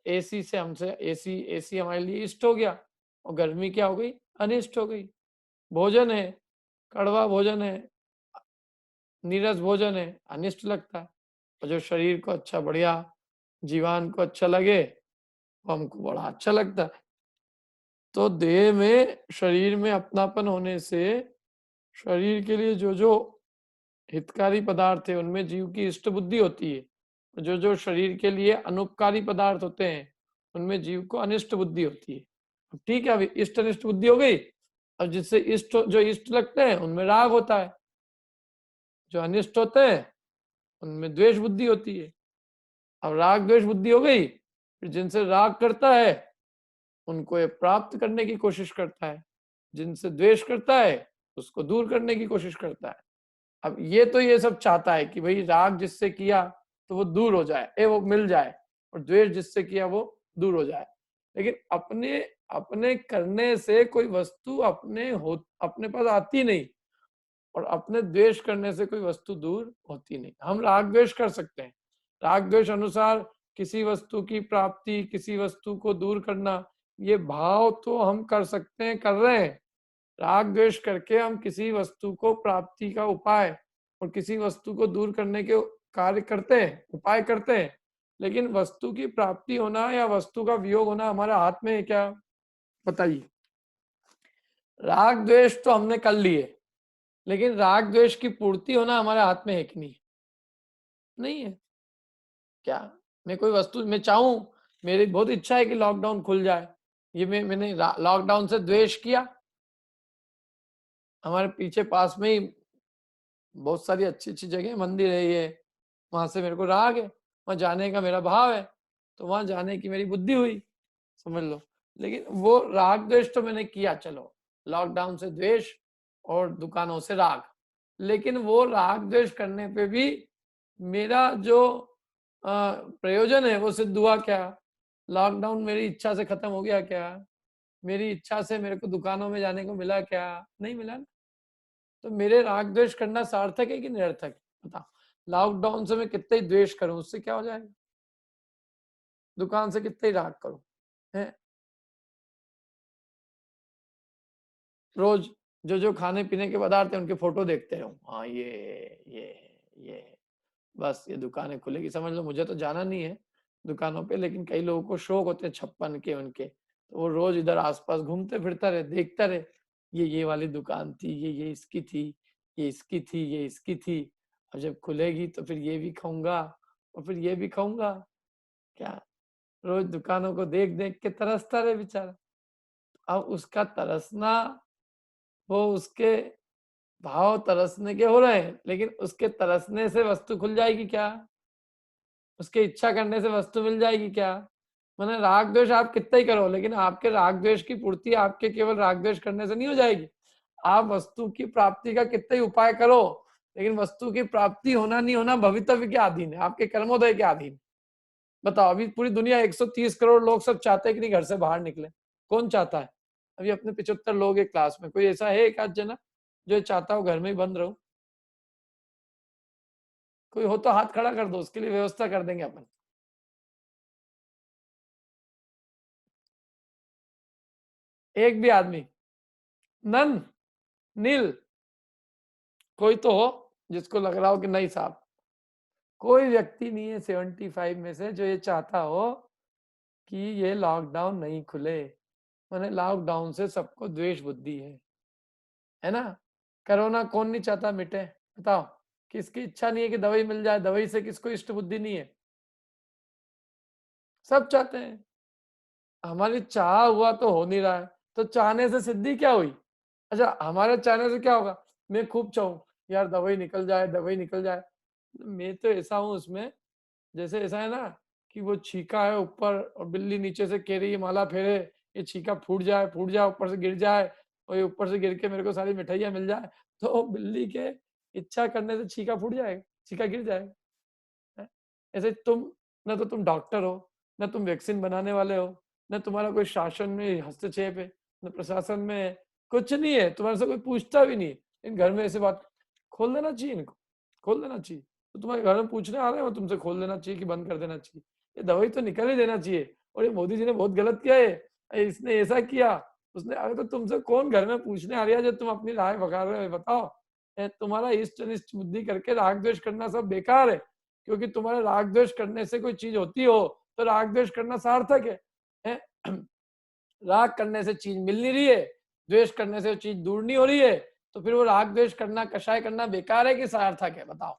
एसी से हमसे एसी एसी हमारे लिए इष्ट हो गया, और गर्मी क्या हो गई, अनिष्ट हो गई। भोजन है, कड़वा भोजन है, नीरस भोजन है, अनिष्ट लगता है, और जो शरीर को अच्छा बढ़िया जीवान को अच्छा लगे वो हमको बड़ा अच्छा लगता है। तो देह में शरीर में अपनापन होने से शरीर के लिए जो जो हितकारी पदार्थ है उनमें जीव की इष्ट बुद्धि होती है, जो जो शरीर के लिए अनुपकारी पदार्थ होते हैं उनमें जीव को अनिष्ट बुद्धि होती है। अब ठीक है, अभी इष्ट अनिष्ट बुद्धि हो गई, अब जिससे इष्ट जो इष्ट लगते हैं उनमें राग होता है, जो अनिष्ट होते हैं उनमें द्वेष बुद्धि होती है। अब राग द्वेष बुद्धि हो गई, फिर जिनसे राग करता है उनको ये प्राप्त करने की कोशिश करता है, जिनसे द्वेष करता है उसको दूर करने की कोशिश करता है। अब ये सब चाहता है कि भाई राग जिससे किया तो वो दूर हो जाए, वो मिल जाए, और द्वेष जिससे किया वो दूर हो जाए। लेकिन अपने अपने करने से कोई वस्तु अपने पास आती नहीं, और अपने द्वेष करने से कोई वस्तु दूर होती नहीं। हम राग द्वेष कर सकते हैं, राग द्वेष अनुसार किसी वस्तु की प्राप्ति, किसी वस्तु को दूर करना, ये भाव तो हम कर सकते हैं, कर रहे हैं। राग द्वेष करके हम किसी वस्तु को प्राप्ति का उपाय और किसी वस्तु को दूर करने के कार्य करते हैं, उपाय करते हैं, लेकिन वस्तु की प्राप्ति होना या वस्तु का वियोग होना हमारे हाथ में है क्या, बताइए। राग द्वेष तो हमने कर लिए, लेकिन राग द्वेष की पूर्ति होना हमारे हाथ में है कि नहीं, नहीं है। क्या मैं कोई वस्तु मैं चाहूं, मेरी बहुत इच्छा है कि लॉकडाउन खुल जाए, ये मैंने लॉकडाउन से द्वेष किया। हमारे पीछे पास में ही बहुत सारी अच्छी अच्छी जगह मंदिर है, ये वहां से मेरे को राग है, वहां जाने का मेरा भाव है, तो वहां जाने की मेरी बुद्धि हुई, समझ लो। लेकिन वो राग द्वेष तो मैंने किया, चलो लॉकडाउन से द्वेष और दुकानों से राग, लेकिन वो राग द्वेष करने पे भी मेरा जो प्रयोजन है वो सिद्ध हुआ क्या? लॉकडाउन मेरी इच्छा से खत्म हो गया क्या? मेरी इच्छा से मेरे को दुकानों में जाने को मिला क्या? नहीं मिला ना। तो मेरे राग द्वेष करना सार्थक है कि निरर्थक है? बताओ, लॉकडाउन से मैं कितना ही द्वेष करूं उससे क्या हो जाएगा? दुकान से कितना ही राग करूं, है? रोज जो जो खाने पीने के पदार्थ है उनके फोटो देखते रहूं, हाँ ये बस ये दुकानें खुलेगी, समझ लो मुझे तो जाना नहीं है दुकानों पे, लेकिन कई लोगों को शौक होते हैं 56 के उनके, तो वो रोज इधर आसपास घूमते फिरता रहे, देखता रहे, ये वाली दुकान थी, ये इसकी थी, ये इसकी थी, ये इसकी थी, और जब खुलेगी तो फिर ये भी खाऊंगा और फिर ये भी खाऊंगा। क्या रोज दुकानों को देख देख के तरसता रहे बेचारा। अब उसका तरसना, वो उसके भाव तरसने के हो रहे हैं, लेकिन उसके तरसने से वस्तु खुल जाएगी क्या? उसके इच्छा करने से वस्तु मिल जाएगी क्या? मैंने राग द्वेष आप कितना ही करो, लेकिन आपके राग द्वेष की पूर्ति आपके केवल राग द्वेष करने से नहीं हो जाएगी। आप वस्तु की प्राप्ति का कितना ही उपाय करो, लेकिन वस्तु की प्राप्ति होना नहीं होना भवितव्य के अधीन है, आपके कर्मोदय के अधीन। बताओ, अभी पूरी दुनिया 130 करोड़ लोग सब चाहते हैं कि नहीं घर से बाहर निकले? कौन चाहता है? अभी अपने 75 लोग एक क्लास में, कोई ऐसा है एक आध जना जो चाहता हो घर में ही बंद रहो? कोई हो तो हाथ खड़ा कर दो, उसके लिए व्यवस्था कर देंगे अपन। एक भी आदमी? नन, नील, कोई तो हो जिसको लग रहा हो कि नहीं साहब कोई व्यक्ति नहीं है 75 में से जो ये चाहता हो कि ये लॉकडाउन नहीं खुले। माने लॉकडाउन से सबको द्वेष बुद्धि है ना? कोरोना कौन नहीं चाहता मिटे? बताओ, किसकी इच्छा नहीं है कि दवाई मिल जाए? दवाई से किसको इष्ट बुद्धि नहीं है? सब चाहते हैं। हमारी चाह हुआ तो हो नहीं रहा है, तो चाहने से सिद्धि क्या हुई? अच्छा, हमारे चाहने से क्या होगा? मैं खूब चाहूँ, यार दवाई निकल जाए, दवाई निकल जाए। मैं तो ऐसा हूँ उसमें, जैसे ऐसा है ना कि वो छीका है ऊपर और बिल्ली नीचे से कह रही है माला फेरे, ये छीका फूट जाए, ऊपर से गिर जाए और ये ऊपर से गिर के मेरे को सारी मिठाइयाँ मिल जाए, तो बिल्ली के इच्छा करने से छीका फूट जाएगा, छीका गिर जाएगा। हैं? ऐसे तुम, ना तो तुम डॉक्टर हो, ना तुम वैक्सीन बनाने वाले हो, ना तुम्हारा कोई शासन में हस्तक्षेप है, ना प्रशासन में है, कुछ नहीं है, तुम्हारे से कोई पूछता भी नहीं है। इन घर में ऐसे बात खोल देना चाहिए, इनको खोल देना चाहिए। तो तुम्हारे घर में पूछने आ रहे हो, तुमसे खोल देना चाहिए कि बंद कर देना चाहिए। ये दवाई तो निकल ही देना चाहिए। और ये मोदी जी ने बहुत गलत किया है, इसने ऐसा किया, उसने, अरे तो तुमसे कौन घर में पूछने आ रहा है, जो तुम अपनी राय बता रहे हो? बताओ। तुम्हारा इष्ट अनिष्ट बुद्धि करके राग द्वेष करना सब बेकार है, क्योंकि तुम्हारे राग द्वेष करने से कोई चीज होती हो तो राग द्वेष करना सार्थक है? राग करने से चीज मिल नहीं रही है, द्वेष करने से वो चीज दूर नहीं हो रही है, तो फिर वो राग द्वेष करना, कषाय करना बेकार है कि सार्थक है? बताओ।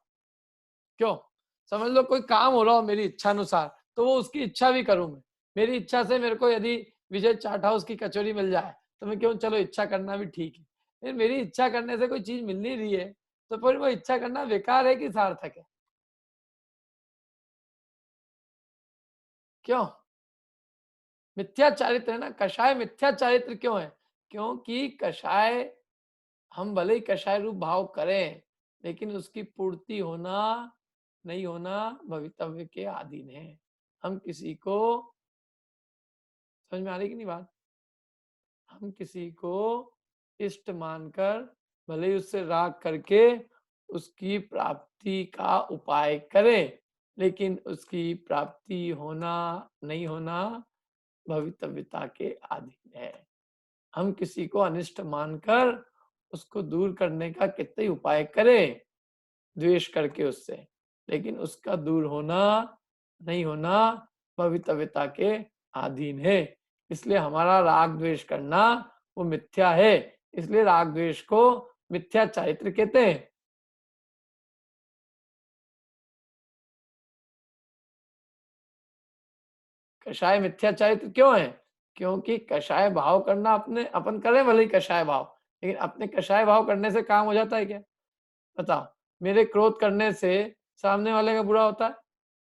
क्यों? समझ लो कोई काम हो रहा हो मेरी इच्छा अनुसार, तो वो उसकी इच्छा भी करूं मैं। मेरी इच्छा से मेरे को यदि विजय चाट हाउस की कचौरी मिल जाए, तो मैं क्यों, चलो इच्छा करना भी ठीक है। फिर मेरी इच्छा करने से कोई चीज मिल नहीं रही है, तो फिर वो इच्छा करना बेकार है कि सार्थक है? क्यों? मिथ्या चारित्र है ना, कषाय मिथ्या चारित्र क्यों है? क्योंकि कषाय, हम भले ही कषाय रूप भाव करें, लेकिन उसकी पूर्ति होना नहीं होना भवितव्य के अधीन है। हम किसी को, समझ में आ रही कि नहीं बात? हम किसी को इष्ट मानकर भले ही उससे राग करके उसकी प्राप्ति का उपाय करें, लेकिन उसकी प्राप्ति होना नहीं होना भवितव्यता के अधीन है। हम किसी को अनिष्ट मानकर उसको दूर करने का कितने ही उपाय करें द्वेष करके उससे, लेकिन उसका दूर होना नहीं होना भवितव्यता के अधीन है। इसलिए हमारा राग द्वेष करना वो मिथ्या है, इसलिए राग द्वेष को मिथ्या चारित्र कहते हैं। कषाय मिथ्या चारित्र क्यों है? क्योंकि कषाय भाव करना अपने अपन करें भले ही कषाय भाव, लेकिन अपने कषाय भाव करने से काम हो जाता है क्या? बताओ। मेरे क्रोध करने से सामने वाले का बुरा होता है?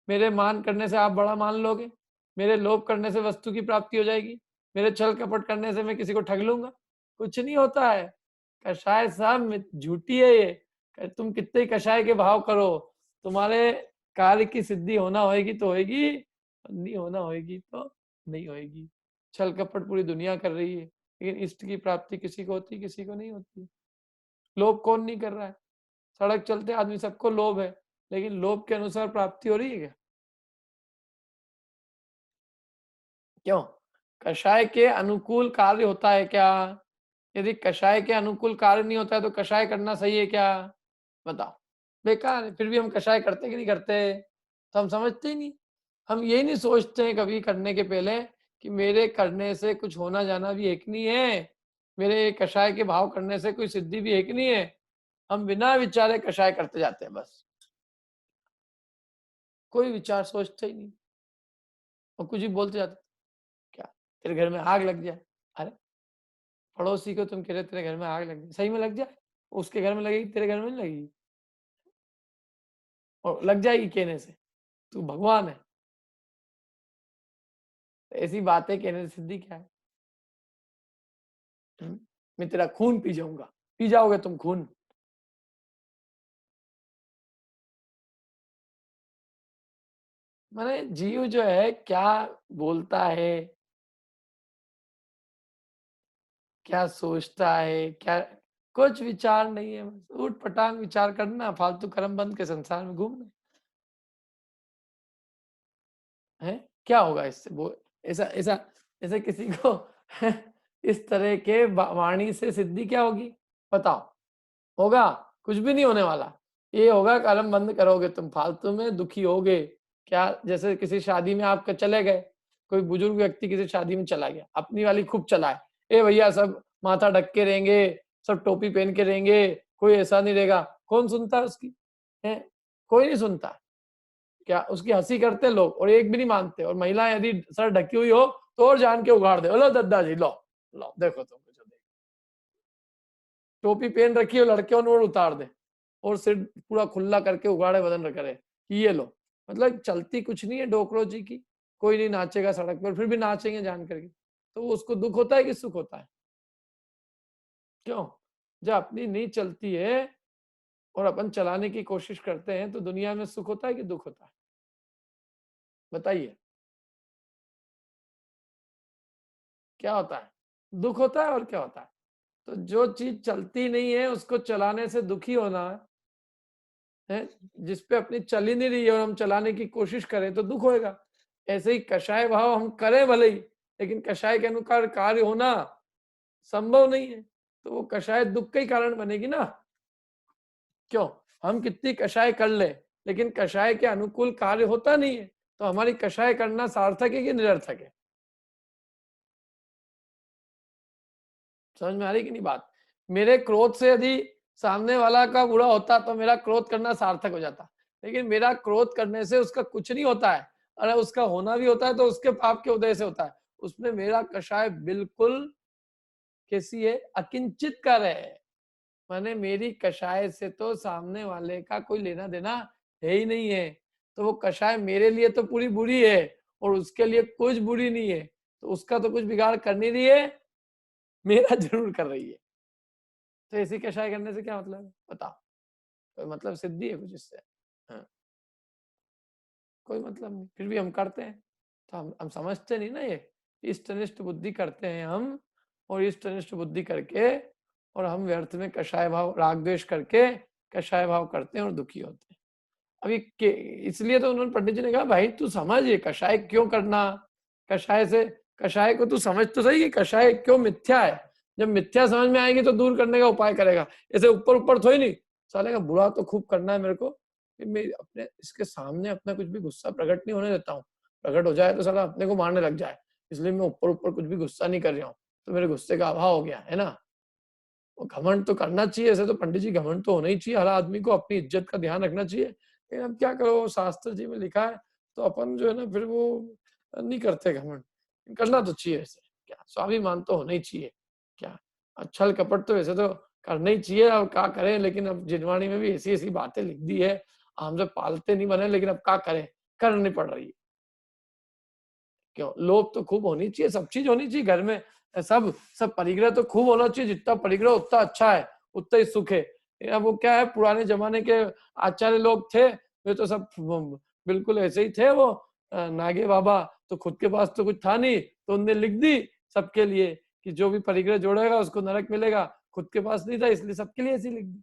मेरे मान करने से आप बड़ा मान लोगे? मेरे लोभ करने से वस्तु की प्राप्ति हो जाएगी? मेरे छल कपट करने से मैं किसी को ठग लूंगा? कुछ नहीं होता है। कषाय सब झूठी है ये। तुम कितने कषाय के भाव करो, तुम्हारे कार्य की सिद्धि होना होगी तो होगी, नहीं होना होगी तो नहीं होगी। छल कपट पूरी दुनिया कर रही है, लेकिन इष्ट की प्राप्ति किसी को होती, किसी को नहीं होती। लोभ कौन नहीं कर रहा है? सड़क चलते आदमी सबको लोभ है, लेकिन लोभ के अनुसार प्राप्ति हो रही है क्या? क्यों? कषाय के अनुकूल कार्य होता है क्या? यदि कषाय के अनुकूल कार्य नहीं होता है तो कषाय करना सही है क्या? बताओ। बेकार है। फिर भी हम कषाय करते कि नहीं करते? तो हम समझते ही नहीं। हम यही नहीं सोचते हैं कभी करने के पहले कि मेरे करने से कुछ होना जाना भी एक नहीं है, मेरे कषाय के भाव करने से कोई सिद्धि भी एक नहीं है। हम बिना विचारे कषाय करते जाते हैं बस, कोई विचार सोचते ही नहीं और कुछ भी बोलते जाते। क्या तेरे घर में आग लग जाए? अरे पड़ोसी को तुम कह रहे तेरे घर में आग लग जाए, सही में लग जाए? उसके घर में लगेगी, तेरे घर में नहीं लगेगी। और लग जाएगी कहने से, तू भगवान है। ऐसी बातें कहने से सिद्धि क्या है? मैं तेरा खून पी जाऊंगा। पी जाओगे तुम खून। माने जीव जो है क्या बोलता है, क्या सोचता है, क्या, कुछ विचार नहीं है। बस ऊट पटांग विचार करना, फालतू कर्म बंद के संसार में घूमना है। क्या होगा इससे? वो ऐसा ऐसा ऐसे किसी को इस तरह के वाणी से सिद्धि क्या होगी? बताओ। होगा? कुछ भी नहीं होने वाला। ये होगा कलम बंद करोगे तुम फालतू में दुखी होगे। क्या जैसे किसी शादी में आप चले गए, कोई बुजुर्ग व्यक्ति किसी शादी में चला गया, अपनी वाली खूब चलाए, ए भैया सब माथा ढक के रहेंगे, सब टोपी पहन के रहेंगे, कोई ऐसा नहीं रहेगा, कौन सुनता है उसकी? है कोई नहीं सुनता। क्या उसकी हंसी करते लोग और एक भी नहीं मानते, और महिलाएं यदि सर ढकी हुई हो तो और जान के उगाड़ दे, लो दद्दा जी लो लो देखो तुम कुछ देख, टोपी पहन रखी हो लड़कियों ने और उतार दे और सिर पूरा खुला करके उगाड़े बदन करे कि ये लो। मतलब चलती कुछ नहीं है डोकरो जी की, कोई नहीं नाचेगा सड़क पर, फिर भी नाचेंगे जान करके, तो उसको दुख होता है कि सुख होता है? क्यों? जब अपनी नहीं चलती है और अपन चलाने की कोशिश करते हैं तो दुनिया में सुख होता है कि दुख होता है? बताइए क्या होता है? दुख होता है और क्या होता है? तो जो चीज चलती नहीं है उसको चलाने से दुखी होना है, जिस पे अपनी चल ही नहीं रही है और हम चलाने की कोशिश करें तो दुख होएगा। ऐसे ही कषाय भाव हम करें भले ही, लेकिन कषाय के अनुसार कार्य होना संभव नहीं है, तो वो कषाय दुख का ही कारण बनेगी ना। क्यों? हम कितनी कषाय कर ले लेकिन कषाय के अनुकूल कार्य होता नहीं है, तो हमारी कषाय करना सार्थक है कि निरर्थक है? समझ में आ रही कि नहीं बात? मेरे क्रोध से यदि सामने वाला का बुरा होता तो मेरा क्रोध करना सार्थक हो जाता, लेकिन मेरा क्रोध करने से उसका कुछ नहीं होता है, अरे उसका होना भी होता है तो उसके पाप के उदय से होता है, उसमें मेरा कषाय बिल्कुल कैसी है? अकिंचित कर है। माने मेरी कषाय से तो सामने वाले का कोई लेना देना है ही नहीं है, तो वो कषाय मेरे लिए तो पूरी बुरी है और उसके लिए कुछ बुरी नहीं है, तो उसका तो कुछ बिगाड़ कर नहीं रही है, मेरा जरूर कर रही है। तो ऐसी कषाय करने से क्या मतलब है? बताओ, कोई मतलब सिद्धि है कुछ इससे? हाँ, कोई मतलब नहीं, फिर भी हम करते हैं। तो हम समझते नहीं ना, ये इष्टनिष्ठ बुद्धि करते हैं हम, और इष्टनिष्ठ बुद्धि करके और हम व्यर्थ में कषाय भाव राग द्वेष करके कषाय भाव करते हैं और दुखी होते हैं। अभी इसलिए तो उन्होंने पंडित जी ने कहा भाई तू समझ ये कषाय क्यों करना, कषाय से कषाय को तू समझ तो सही कि कषाय क्यों मिथ्या है। जब मिथ्या समझ में आएगी तो दूर करने का उपाय करेगा, ऐसे ऊपर ऊपर थोड़ी नहीं। साले का बुरा तो खूब करना है मेरे को, मैं अपने इसके सामने अपना कुछ भी गुस्सा प्रकट नहीं होने देता हूँ, प्रकट हो जाए तो साला अपने को मारने लग जाए, इसलिए मैं ऊपर ऊपर कुछ भी गुस्सा नहीं कर रहा हूँ, तो मेरे गुस्से का अभाव हो गया है ना। वो घमंड तो करना चाहिए, ऐसे तो पंडित जी घमंड तो होना ही चाहिए, हर आदमी को अपनी इज्जत का ध्यान रखना चाहिए, लेकिन अब क्या करो शास्त्र जी में लिखा है तो अपन जो है ना फिर वो नहीं करते घमंड। करना तो चाहिए ऐसे, क्या स्वाभिमान तो होना ही चाहिए, क्या छल कपट तो वैसे तो करना ही चाहिए, अब क्या करें, लेकिन अब जिनवाणी में भी ऐसी ऐसी बातें लिख दी है, हमसे पालते नहीं बने, लेकिन अब क्या करें, करनी पड़ रही है। क्यों? लोभ तो खूब होनी चाहिए, सब चीज होनी चाहिए घर में, सब सब परिग्रह तो खूब होना चाहिए, जितना परिग्रह उतना अच्छा है, उतना ही सुख है। अब वो क्या है, पुराने जमाने के आचार्य लोग थे, वे तो सब बिल्कुल ऐसे ही थे, वो नागे बाबा, तो खुद के पास तो कुछ था नहीं, तो उनने लिख दी सबके लिए कि जो भी परिग्रह जोड़ेगा उसको नरक मिलेगा, खुद के पास नहीं था इसलिए सबके लिए ऐसी लिख दी।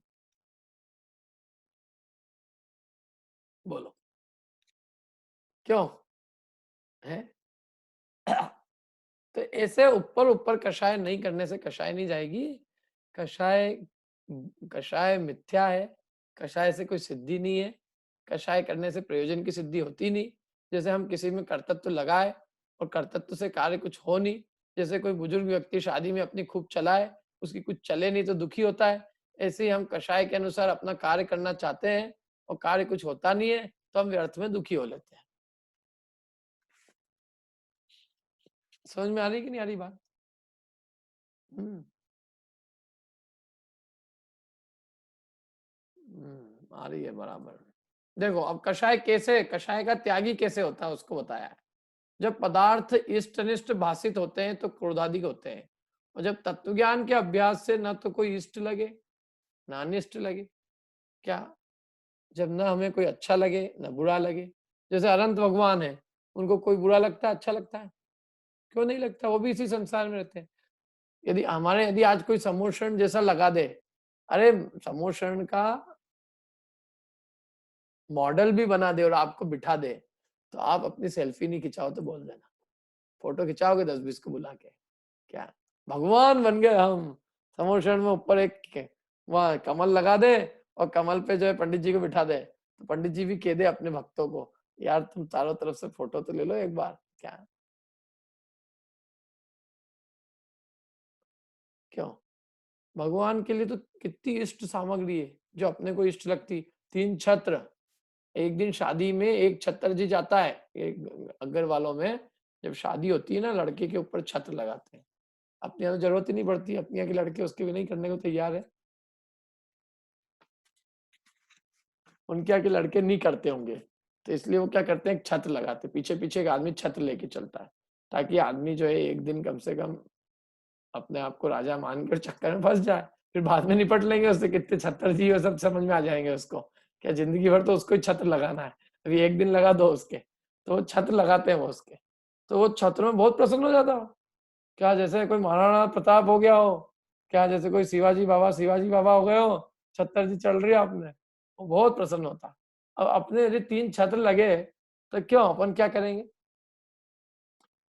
बोलो क्यों है? तो ऐसे ऊपर ऊपर कषाय नहीं करने से कषाय नहीं जाएगी। कषाय कषाय मिथ्या है, कषाय से कोई सिद्धि नहीं है, कषाय करने से प्रयोजन की सिद्धि होती नहीं। जैसे हम किसी में कर्तृत्व लगाए और कर्तृत्व से कार्य कुछ हो नहीं, जैसे कोई बुजुर्ग व्यक्ति शादी में अपनी खूब चलाए, उसकी कुछ चले नहीं तो दुखी होता है, ऐसे ही हम कषाय के अनुसार अपना कार्य करना चाहते हैं और कार्य कुछ होता नहीं है तो हम व्यर्थ में दुखी हो लेते हैं। समझ में आ रही कि नहीं आ रही बात? आ रही है बराबर। देखो अब कषाय कैसे, कषाय का त्यागी कैसे होता है उसको बताया है। जब पदार्थ इष्ट अनिष्ट भाषित होते हैं तो क्रोधाधिक होते हैं, और जब तत्वज्ञान के अभ्यास से न तो कोई इष्ट लगे न अनिष्ट लगे, क्या जब न हमें कोई अच्छा लगे न बुरा लगे। जैसे अनंत भगवान है, उनको कोई बुरा लगता है अच्छा लगता है? क्यों नहीं लगता, वो भी इसी संसार में रहते हैं। यदि आज कोई समोषण जैसा लगा दे, अरे समोषण का मॉडल भी बना दे और आपको बिठा दे, तो आप अपनी सेल्फी नहीं खिंचाओ तो बोल देना, फोटो खिंचाओगे 10-20 को बुला के, क्या भगवान बन गए हम। समोषण में ऊपर एक वहां कमल लगा दे और कमल पे जो है पंडित जी को बिठा दे, तो पंडित जी भी कह दे अपने भक्तों को, यार तुम चारों तरफ से फोटो तो ले लो एक बार, क्या क्यों? भगवान के लिए तो कितनी इष्ट सामग्री है जो अपने को इष्ट लगती। 3 छत्र, एक दिन शादी में एक छत्र जी जाता है, एक अगर वालों में जब शादी होती है ना, लड़के के ऊपर छत्र लगाते हैं। अपने यहाँ तो जरूरत ही नहीं पड़ती, अपने यहाँ के लड़के उसके भी नहीं करने को तैयार है। उनके यहाँ के लड़के नहीं करते होंगे, तो इसलिए वो क्या करते हैं, एक छत्र लगाते, पीछे पीछे एक आदमी छत्र लेके चलता है, ताकि आदमी जो है एक दिन कम से कम अपने आप को राजा मानकर चक्कर में फंस जाए। फिर बाद में निपट लेंगे उससे, कितने छत्र जी वो सब समझ में आ जाएंगे उसको, क्या जिंदगी भर तो उसको ही छत्र लगाना है, अभी एक दिन लगा दो उसके, तो वो छत्र लगाते हैं वो उसके, तो वो छत्र में बहुत प्रसन्न हो जाता हो। क्या जैसे कोई महाराणा प्रताप हो गया हो, क्या जैसे कोई शिवाजी बाबा हो गए हो, छत्र जी चल रही है आपने, वो बहुत प्रसन्न होता। अब अपने यदि 3 छत्र लगे तो क्यों अपन क्या करेंगे,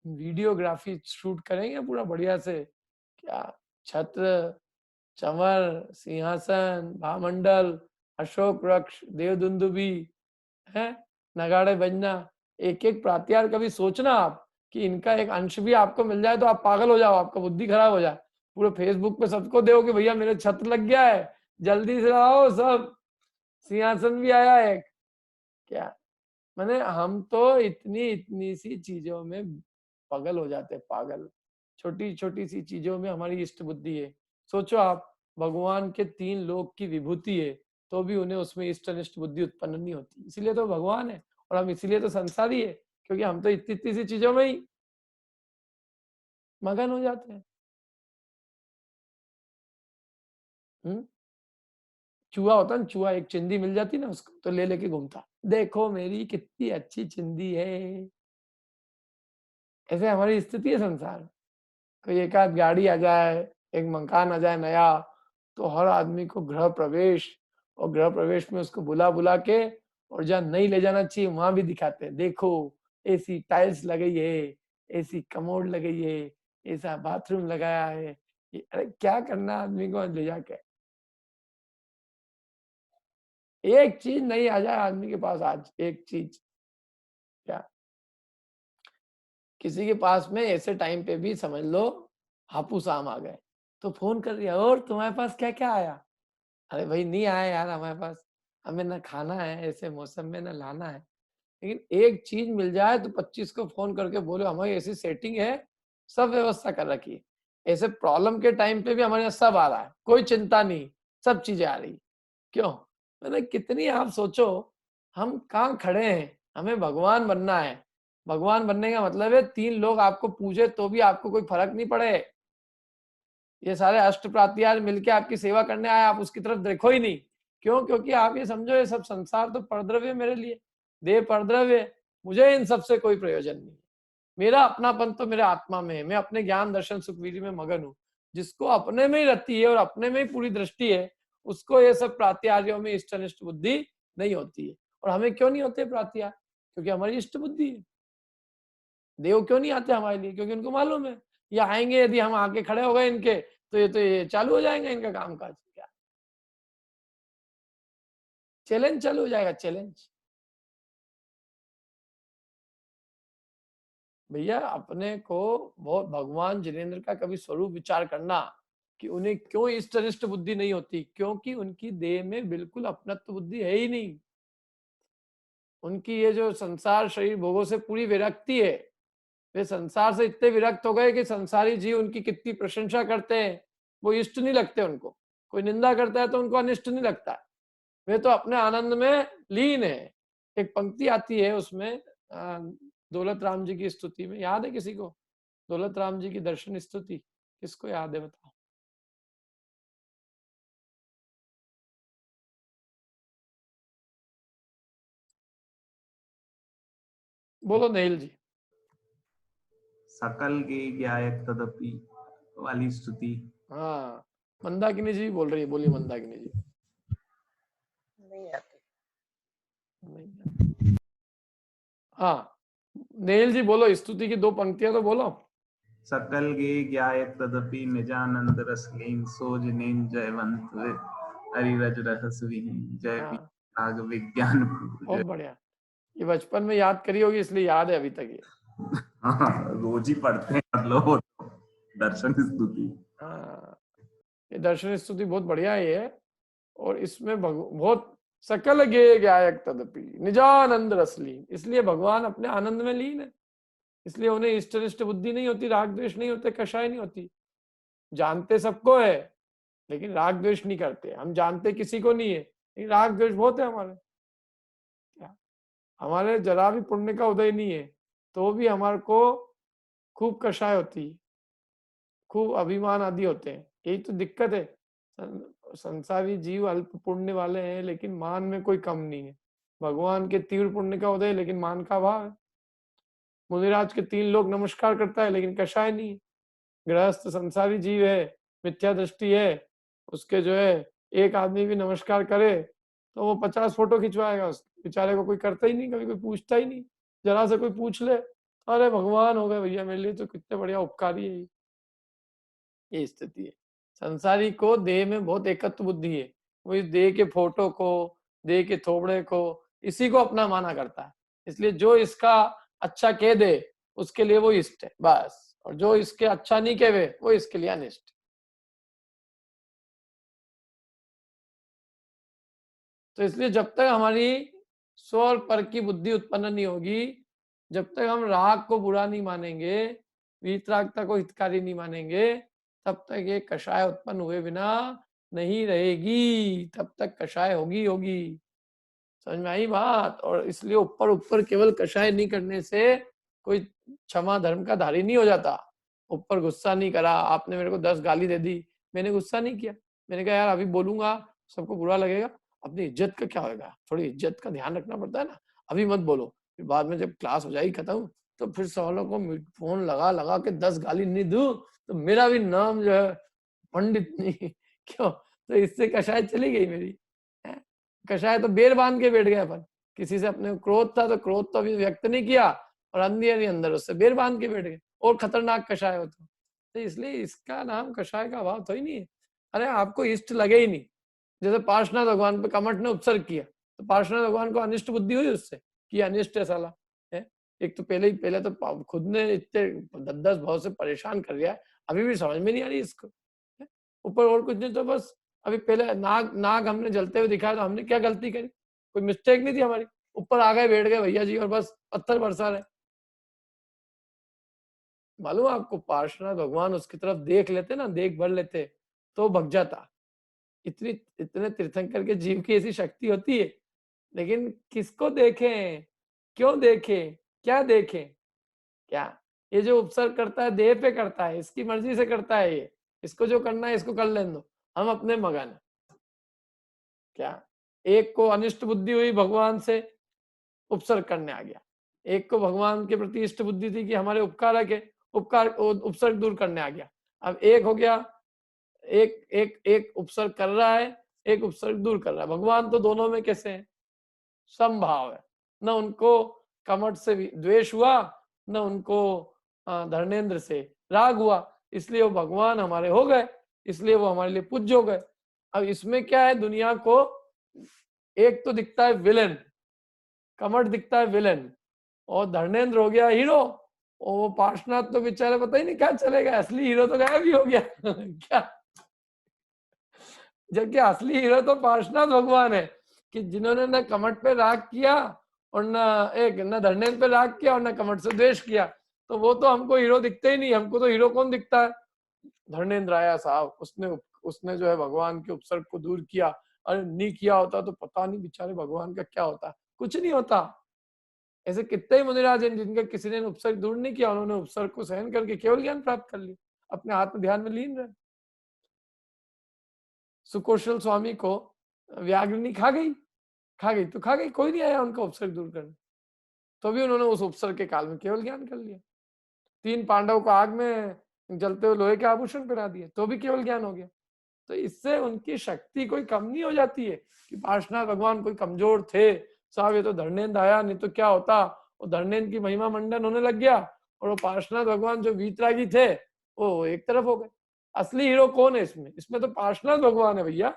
वीडियोग्राफी शूट करेंगे पूरा बढ़िया से, क्या छत्र, चंवर, सिंहासन, भामंडल, अशोक वृक्ष, देवदुंदुभी है, नगाड़े बजना, एक एक प्रात्यार कभी सोचना आप कि इनका एक अंश भी आपको मिल जाए तो आप पागल हो जाओ, आपका बुद्धि खराब हो जाए। पूरे फेसबुक पे सबको दो कि भैया मेरे छत्र लग गया है, जल्दी से आओ सब, सिंहासन भी आया है। क्या माने, हम तो इतनी इतनी सी चीजों में पागल हो जाते हैं, पागल, छोटी छोटी सी चीजों में हमारी इष्ट बुद्धि है। सोचो आप, भगवान के 3 लोक की विभूति है, तो भी उन्हें उसमें इष्ट अनिष्ट बुद्धि उत्पन्न नहीं होती, इसीलिए तो भगवान है, और हम इसीलिए तो संसारी है, क्योंकि हम तो इतनी इतनी सी चीजों में ही मगन हो जाते हैं। चूहा होता है ना, चूहा, एक चिंदी मिल जाती ना उसको तो ले लेके घूमता, देखो मेरी कितनी अच्छी चिंदी है। ऐसे हमारी स्थिति है संसार। कोई एक आध गाड़ी आ जाए, एक मकान आ जाए नया, तो हर आदमी को गृह प्रवेश, और गृह प्रवेश में उसको बुला बुला के, और जहाँ नहीं ले जाना चाहिए वहां भी दिखाते हैं, देखो ऐसी टाइल्स लगाई है, ऐसी कमोड लगाई है, ऐसा बाथरूम लगाया है। अरे क्या करना आदमी को ले जाके, एक चीज नहीं आ जाए आदमी के पास आज, एक चीज, क्या किसी के पास में ऐसे टाइम पे भी समझ लो हापुस आम आ गए, तो फोन कर दिया, और तुम्हारे पास क्या क्या आया? अरे भाई नहीं आया यार हमारे पास, हमें ना खाना है ऐसे मौसम में, ना लाना है। लेकिन एक चीज मिल जाए तो 25 को फोन करके बोलो हमारी ऐसी सेटिंग है, सब व्यवस्था कर रखी है। ऐसे प्रॉब्लम के टाइम पे भी हमारे यहाँ सब आ रहा है, कोई चिंता नहीं, सब चीजें आ रही। क्यों? मैंने कितनी, आप सोचो हम कहाँ खड़े हैं, हमें भगवान बनना है। भगवान बनने का मतलब है 3 लोग आपको पूजे तो भी आपको कोई फर्क नहीं पड़े, ये सारे अष्ट प्रात्यार मिलके आपकी सेवा करने आए, आप उसकी तरफ देखो ही नहीं। क्यों? क्योंकि आप ये समझो ये सब संसार तो परद्रव्य मेरे लिए, देह परद्रव्य, मुझे इन सबसे कोई प्रयोजन नहीं। मेरा अपनापन तो मेरे आत्मा में है, मैं अपने ज्ञान दर्शन सुख वीर्य में मगन हूँ। जिसको अपने में ही रति है और अपने में ही पूरी दृष्टि है, उसको ये सब प्रात्यार्यों में इष्ट अनिष्ट बुद्धि नहीं होती है। और हमें क्यों नहीं होते प्रात्यार? क्योंकि हमारी इष्ट बुद्धि है। देव क्यों नहीं आते हमारे लिए? क्योंकि उनको मालूम है ये आएंगे, यदि हम आके खड़े हो गए इनके, तो ये चालू हो जाएंगे इनका काम काज। क्या चैलेंज चालू हो जाएगा, चैलेंज। भैया अपने को बहुत, भगवान जिनेन्द्र का कभी स्वरूप विचार करना कि उन्हें क्यों इष्ट अनिष्ट बुद्धि नहीं होती, क्योंकि उनकी देह में बिल्कुल अपनत्व बुद्धि है ही नहीं। उनकी ये जो संसार शरीर भोगों से पूरी विरक्ति है, वे संसार से इतने विरक्त हो गए कि संसारी जीव उनकी कितनी प्रशंसा करते हैं वो इष्ट नहीं लगते उनको, कोई निंदा करता है तो उनको अनिष्ट नहीं लगता है। वे तो अपने आनंद में लीन है। एक पंक्ति आती है उसमें दौलत राम जी की स्तुति में, याद है किसी को? दौलत राम जी की दर्शन स्तुति किसको याद है बताओ? बोलो नेहिल जी। सकल के ज्ञायक तदपि वाली स्तुति। हाँ, मंदाकिनी जी बोल रही है, बोलिए मंदाकिनी जी। नहीं आती। हाँ नेहिल जी बोलो, स्तुति की 2 पंक्तियां तो बोलो। सकल गे ज्ञायक तदपि निजानंद रस लीन, सो जिनेन जयवंत वे हरिरज रस विहीन जय हाँ, विराग विज्ञान। बहुत बढ़िया। ये बचपन में याद करी होगी इसलिए याद है अभी तक ये। हाँ, रोज ही पढ़ते हैं मतलब वो तो दर्शन स्तुति। हाँ, ये दर्शन स्तुति बहुत बढ़िया है ये। और इसमें बहुत सकल गे गायक तदपि निजानंद रस लीन, इसलिए भगवान अपने आनंद में लीन है। इसलिए उन्हें इष्ट निष्ठ बुद्धि नहीं होती, राग द्वेष नहीं होते, कषाय नहीं होती। जानते सबको है लेकिन राग द्वेष नहीं करते। हम जानते किसी को नहीं है लेकिन राग द्वेष बहुत है हमारे। क्या हमारे जरा भी पुण्य का उदय नहीं है तो भी हमारे को खूब कषाय होती है, खूब अभिमान आदि होते हैं। यही तो दिक्कत है। संसारी जीव अल्प पुण्य वाले हैं लेकिन मान में कोई कम नहीं है। भगवान के तीव्र पुण्य का उदय लेकिन मान का अभाव है। मुनिराज के 3 लोग नमस्कार करता है लेकिन कषाय नहीं है। गृहस्थ संसारी जीव है, मिथ्या दृष्टि है, उसके जो है एक आदमी भी नमस्कार करे तो वो 50 फोटो खिंचवाएगा। उस बेचारे को कोई करता ही नहीं, कभी कोई पूछता ही नहीं। जरा से कोई पूछ ले, अरे भगवान हो गए भैया मेरे लिए, तो कितने बढ़िया उपकारी है। ये स्थिति है। संसारी को देह में बहुत एकत्व बुद्धि है। वो इस देह के फोटो को, देह के थोबड़े को, इसी को अपना माना करता है। इसलिए जो इसका अच्छा कह दे उसके लिए वो इष्ट है बस, और जो इसके अच्छा नहीं कहे वो इसके लिए अनिष्ट। तो इसलिए जब तक हमारी स्व और पर की बुद्धि उत्पन्न नहीं होगी, जब तक हम राग को बुरा नहीं मानेंगे, वीतरागता को हितकारी नहीं मानेंगे, तब तक ये कषाय उत्पन्न हुए बिना नहीं रहेगी। तब तक कषाय होगी होगी। समझ में आई बात? और इसलिए ऊपर ऊपर केवल कषाय नहीं करने से कोई क्षमा धर्म का धारी नहीं हो जाता। ऊपर गुस्सा नहीं करा, आपने मेरे को 10 गाली दे दी, मैंने गुस्सा नहीं किया, मैंने कहा यार अभी बोलूंगा सबको बुरा लगेगा, अपनी इज्जत का क्या होगा, थोड़ी इज्जत का ध्यान रखना पड़ता है ना, अभी मत बोलो। फिर बाद में जब क्लास हो जाएगी खत्म तो फिर सवालों को फोन लगा लगा के 10 गाली नहीं दूं तो मेरा भी नाम जो है पंडित नहीं क्यों? तो इससे कषाय चली गई मेरी। कषाय तो बेर बांध के बैठ गए अपन। किसी से अपने क्रोध था तो क्रोध तो अभी व्यक्त नहीं किया और अंदर उससे बेर बांध के बैठ गए, और खतरनाक कषाय हो तो इसलिए इसका नाम कषाय का अभाव तो ही नहीं है। अरे आपको इष्ट लगे ही नहीं। जैसे पार्श्वनाथ भगवान पे कमठ ने उपसर्ग किया तो पार्श्वनाथ भगवान को अनिष्ट बुद्धि हुई उससे कि अनिष्ट है साला है। एक तो पहले तो खुद ने इतने 10 भाव से परेशान कर दिया, अभी भी समझ में नहीं आ रही इसको। ऊपर और कुछ नहीं तो बस अभी पहले नाग हमने जलते हुए दिखाया तो हमने क्या गलती करी, कोई मिस्टेक नहीं थी हमारी। ऊपर आ गए बैठ गए भैया जी और बस पत्थर बरसा रहे। मालूम आपको पार्श्वनाथ भगवान उसकी तरफ देख लेते ना, देख भर लेते तो भग जाता। इतने तीर्थंकर के जीव की ऐसी शक्ति होती है। लेकिन किसको देखें, क्यों देखें, क्या देखें? क्या ये जो उपसर्ग करता है देह पे करता है, इसकी मर्जी से करता है ये, इसको जो करना है इसको कर लेने दो, हम अपने मगन। क्या एक को अनिष्ट बुद्धि हुई भगवान से, उपसर्ग करने आ गया। एक को भगवान के प्रति इष्ट बुद्धि थी कि हमारे उपकारक है, उपसर्ग दूर करने आ गया। अब एक हो गया, एक उपसर्ग कर रहा है, एक उपसर्ग दूर कर रहा है। भगवान तो दोनों में कैसे है? समभाव है। न उनको कमठ से द्वेष हुआ, न उनको धर्मेंद्र से राग हुआ, इसलिए वो भगवान हमारे हो गए, इसलिए वो हमारे लिए पूज्य हो गए। अब इसमें क्या है, दुनिया को एक तो दिखता है विलेन, कमठ दिखता है विलेन, और धर्मेंद्र हो गया हीरो, और वो पार्श्वनाथ तो बेचारे पता ही नहीं क्या चलेगा, असली हीरो तो गायब ही हो गया क्या? जबकि असली हीरो तो पार्श्वनाथ भगवान है कि जिन्होंने न कमठ पे राग किया और न धर्मेंद्र पे राग किया और न कमठ से द्वेष किया, तो वो तो हमको हीरो दिखते ही नहीं। हमको तो हीरो कौन दिखता है? धर्मेंद्र आया साहब, उसने जो है भगवान के उपसर्ग को दूर किया। अरे नहीं किया होता तो पता नहीं बेचारे भगवान का क्या होता। कुछ नहीं होता। ऐसे कितने ही मुनिराज हैं जिनका किसी ने उपसर्ग दूर नहीं किया, उन्होंने उपसर्ग को सहन करके केवल ज्ञान प्राप्त कर लिया, अपने आत्म ध्यान में लीन रहे। सुकौशल स्वामी को व्याग्रनी खा गई तो खा गई, कोई नहीं आया उनका उपसर्ग दूर करने, तो भी उन्होंने उस उपसर्ग के काल में केवल ज्ञान कर लिया। 3 पांडव को आग में जलते हुए लोहे के आभूषण पहना दिए तो भी केवल ज्ञान हो गया। तो इससे उनकी शक्ति कोई कम नहीं हो जाती है कि पार्श्वनाथ भगवान कोई कमजोर थे साहब, ये तो धर्मेंद्र आया नहीं तो क्या होता। और धर्मेंद्र की महिमा मंडन होने लग गया, और वो पार्श्वनाथ भगवान जो वीतरागी थे वो एक तरफ हो गए। असली हीरो कौन है इसमें? इसमें तो पार्श्वनाथ भगवान है भैया।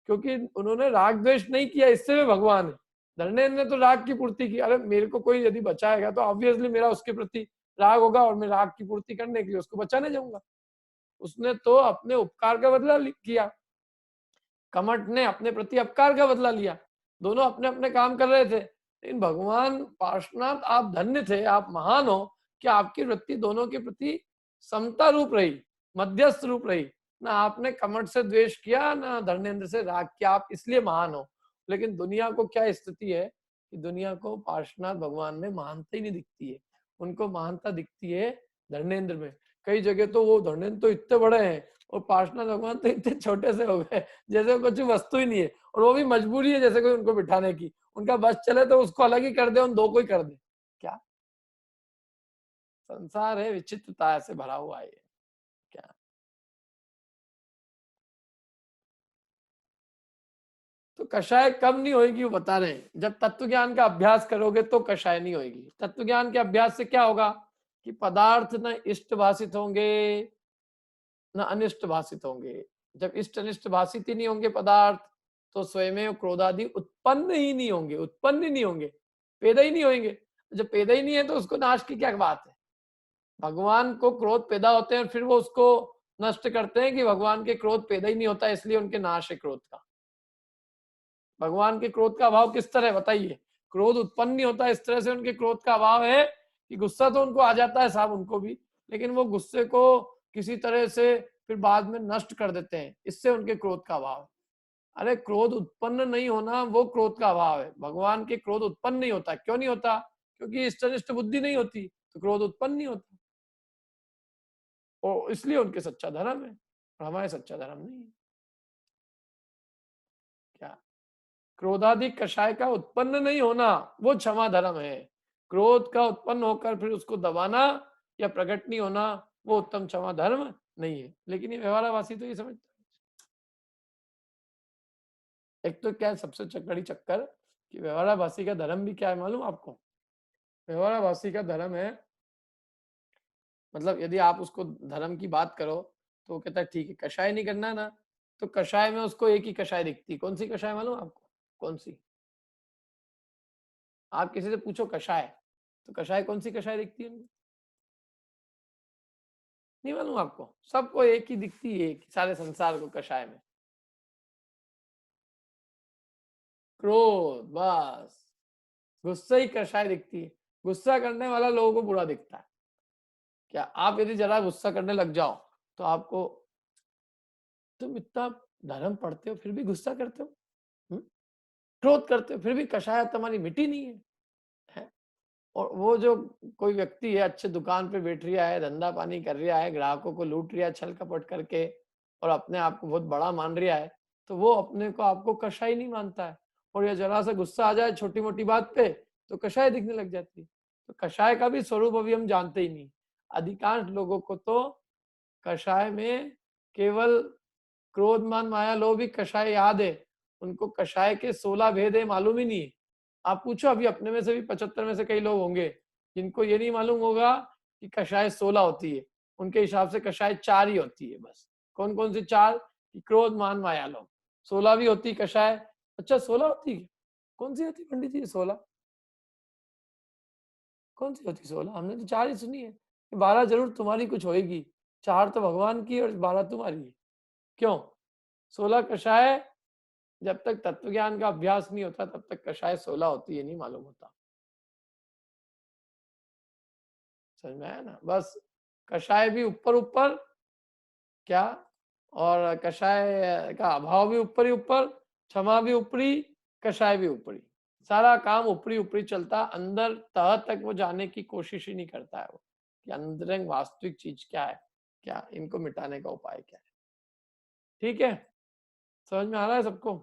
क्योंकि उन्होंने राग द्वेष नहीं किया, इससे वे भगवान है। धर्मेंद्र ने तो राग की पूर्ति की। अरे मेरे को कोई यदि बचाएगा तो ऑब्वियसली मेरा उसके प्रति राग होगा और मैं राग की पूर्ति करने के लिए उसको बचाने जाऊंगा। उसने तो अपने उपकार का बदला किया, कमठ ने अपने प्रति अपकार का बदला लिया। दोनों अपने अपने काम कर रहे थे, लेकिन भगवान पार्श्वनाथ आप धन्य थे, आप महान हो कि आपकी वृत्ति दोनों के प्रति समता रूप रही, मध्यस्थ रूप रही। ना आपने कमठ से द्वेष किया, ना धर्मेंद्र से राग किया, आप इसलिए महान हो। लेकिन दुनिया को क्या स्थिति है कि दुनिया को पार्श्वनाथ भगवान में महानता ही नहीं दिखती है, उनको महानता दिखती है धर्मेंद्र में। कई जगह तो वो धर्मेंद्र तो इतने बड़े हैं और पार्श्वनाथ भगवान तो इतने छोटे से हो गए जैसे कुछ वस्तु ही नहीं है, और वो भी मजबूरी है जैसे कोई उनको बिठाने की। उनका बस चले तो उसको अलग ही कर दे, उन दो को ही कर दे। क्या संसार है, विचित्रता से भरा हुआ है क्या। तो कषाय कब नहीं होगी वो बता रहे हैं, जब तत्व ज्ञान का अभ्यास करोगे तो कषाय नहीं होगी। तत्व ज्ञान के अभ्यास से क्या होगा कि पदार्थ न इष्ट भाषित होंगे न अनिष्ट भाषित होंगे। जब इष्ट अनिष्ट भाषित ही नहीं होंगे पदार्थ, तो स्वयं क्रोधादि उत्पन्न ही नहीं होंगे, उत्पन्न ही नहीं होंगे, पैदा ही नहीं होंगे। जब पैदा ही नहीं है तो उसको नाश की क्या बात है। भगवान को क्रोध पैदा होते हैं और फिर वो उसको नष्ट करते हैं कि भगवान के क्रोध पैदा ही नहीं होता इसलिए उनके नाश है क्रोध का। भगवान के क्रोध का अभाव किस तरह बताइए। क्रोध उत्पन्न नहीं होता, इस तरह से उनके क्रोध का अभाव है कि गुस्सा तो उनको आ जाता है साहब, उनको भी, लेकिन वो गुस्से को किसी तरह से फिर बाद में नष्ट कर देते हैं, इससे उनके क्रोध का अभाव है। अरे क्रोध उत्पन्न नहीं होना वो क्रोध का अभाव है। भगवान के क्रोध उत्पन्न नहीं होता, क्यों नहीं होता, क्योंकि इष्टनिष्ठ बुद्धि नहीं होती तो क्रोध उत्पन्न नहीं होता, और इसलिए उनके सच्चा धर्म है और हमारे सच्चा धर्म नहीं है। क्या क्रोधादि कषाय का उत्पन्न नहीं होना वो क्षमा धर्म है। क्रोध का उत्पन्न होकर फिर उसको दबाना या प्रकट नहीं होना वो उत्तम क्षमा धर्म नहीं है। लेकिन ये व्यवहारवासी तो ये समझता है। एक तो क्या है सबसे बड़ी चक्कर कि व्यवहारवासी का धर्म भी क्या है मालूम आपको। व्यवहारवासी का धर्म है, मतलब यदि आप उसको धर्म की बात करो तो वो कहता है ठीक है कषाय नहीं करना ना, तो कषाय में उसको एक ही कषाय दिखती। कौन सी कषाय मालूम आपको, कौन सी। आप किसी से पूछो कषाय, तो कषाय कौन सी कषाय दिखती है उनको, नहीं मालूम आपको। सबको एक ही दिखती है, सारे संसार को कषाय में क्रोध, बस गुस्सा ही कषाय दिखती है। गुस्सा करने वाला लोगों को बुरा दिखता है। क्या आप यदि जरा गुस्सा करने लग जाओ तो आपको, तुम इतना धर्म पढ़ते हो फिर भी गुस्सा करते हो, क्रोध करते हो फिर भी कषाय तुम्हारी मिट्टी नहीं है, है? और वो जो कोई व्यक्ति है अच्छे दुकान पे बैठ रहा है, धंधा पानी कर रहा है, ग्राहकों को लूट रहा है छल कपट करके और अपने आप को बहुत बड़ा मान रहा है, तो वो अपने को आपको कषाय नहीं मानता है। और ये जरा सा गुस्सा आ जाए छोटी मोटी बात पे तो कषाय दिखने लग जाती है। तो कषाय का भी स्वरूप अभी हम जानते ही नहीं। अधिकांश लोगों को तो कषाय में केवल क्रोध मान माया लोभ ही कषाय याद है, उनको कषाय के 16 भेद है मालूम ही नहीं है। आप पूछो अभी अपने में से भी 75 में से कई लोग होंगे जिनको ये नहीं मालूम होगा कि कषाय 16 होती है। उनके हिसाब से कषाय 4 ही होती है बस। कौन कौन सी 4 कि क्रोध मान माया लोभ। 16 भी होती कषाय। अच्छा 16 होती है, कौन सी होती पंडित जी 16, कौन सी होती 16, हमने तो 4 ही सुनी है। 12 जरूर तुम्हारी कुछ होगी, 4 तो भगवान की और 12 तुम्हारी है। क्यों 16 कषाय, जब तक तत्व ज्ञान का अभ्यास नहीं होता तब तक कषाय 16 होती है नहीं मालूम होता। समझ में आया ना। बस कषाय भी ऊपर ऊपर क्या, और कषाय का अभाव भी ऊपर ही ऊपर, क्षमा भी ऊपरी, कषाय भी ऊपरी। सारा काम ऊपरी ऊपरी चलता, अंदर तह तक वो जाने की कोशिश ही नहीं करता है वो कि अंदर वास्तविक चीज क्या है, क्या इनको मिटाने का उपाय क्या है। ठीक है, समझ में आ रहा है सबको।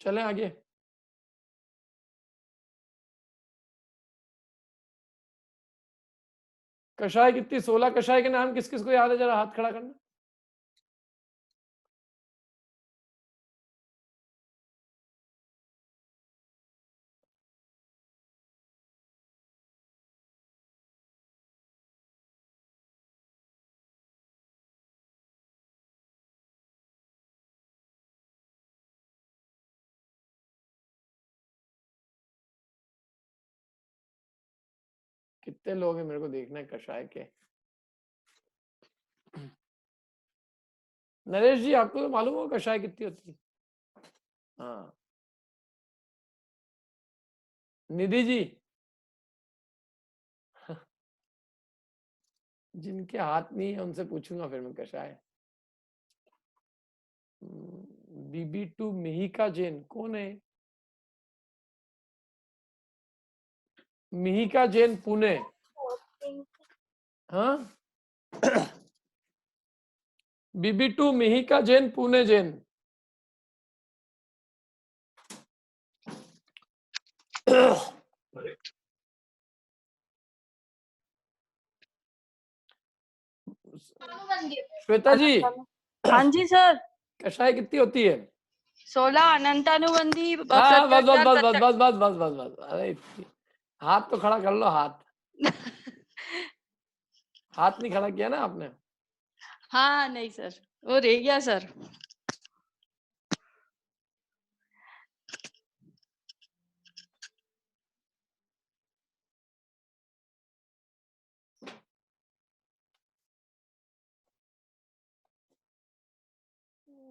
चलें आगे। कषाय कितनी, 16 कषाय के नाम किस किस को याद है, जरा हाथ खड़ा करना। कितने लोग हैं मेरे को देखना है कषाय के। नरेश जी आपको तो मालूम हो कषाय कितनी होती है? हाँ निधि जी जिनके हाथ नहीं है उनसे पूछूंगा फिर मैं कषाय। BB2 मिहिका जैन कौन है? मिहिका जैन पुणे। हाँ BB2 मिहिका जैन पुणे जैन। श्वेता जी हाँ जी सर। कषाय कितनी होती है? 16 अनंतानुबंधी हाँ बस बस प्रत्याख्यान बस बस बस बस बस बस बस अरे हाथ तो खड़ा कर लो हाथ। हाथ नहीं खड़ा किया ना आपने। हाँ नहीं सर वो रह गया सर।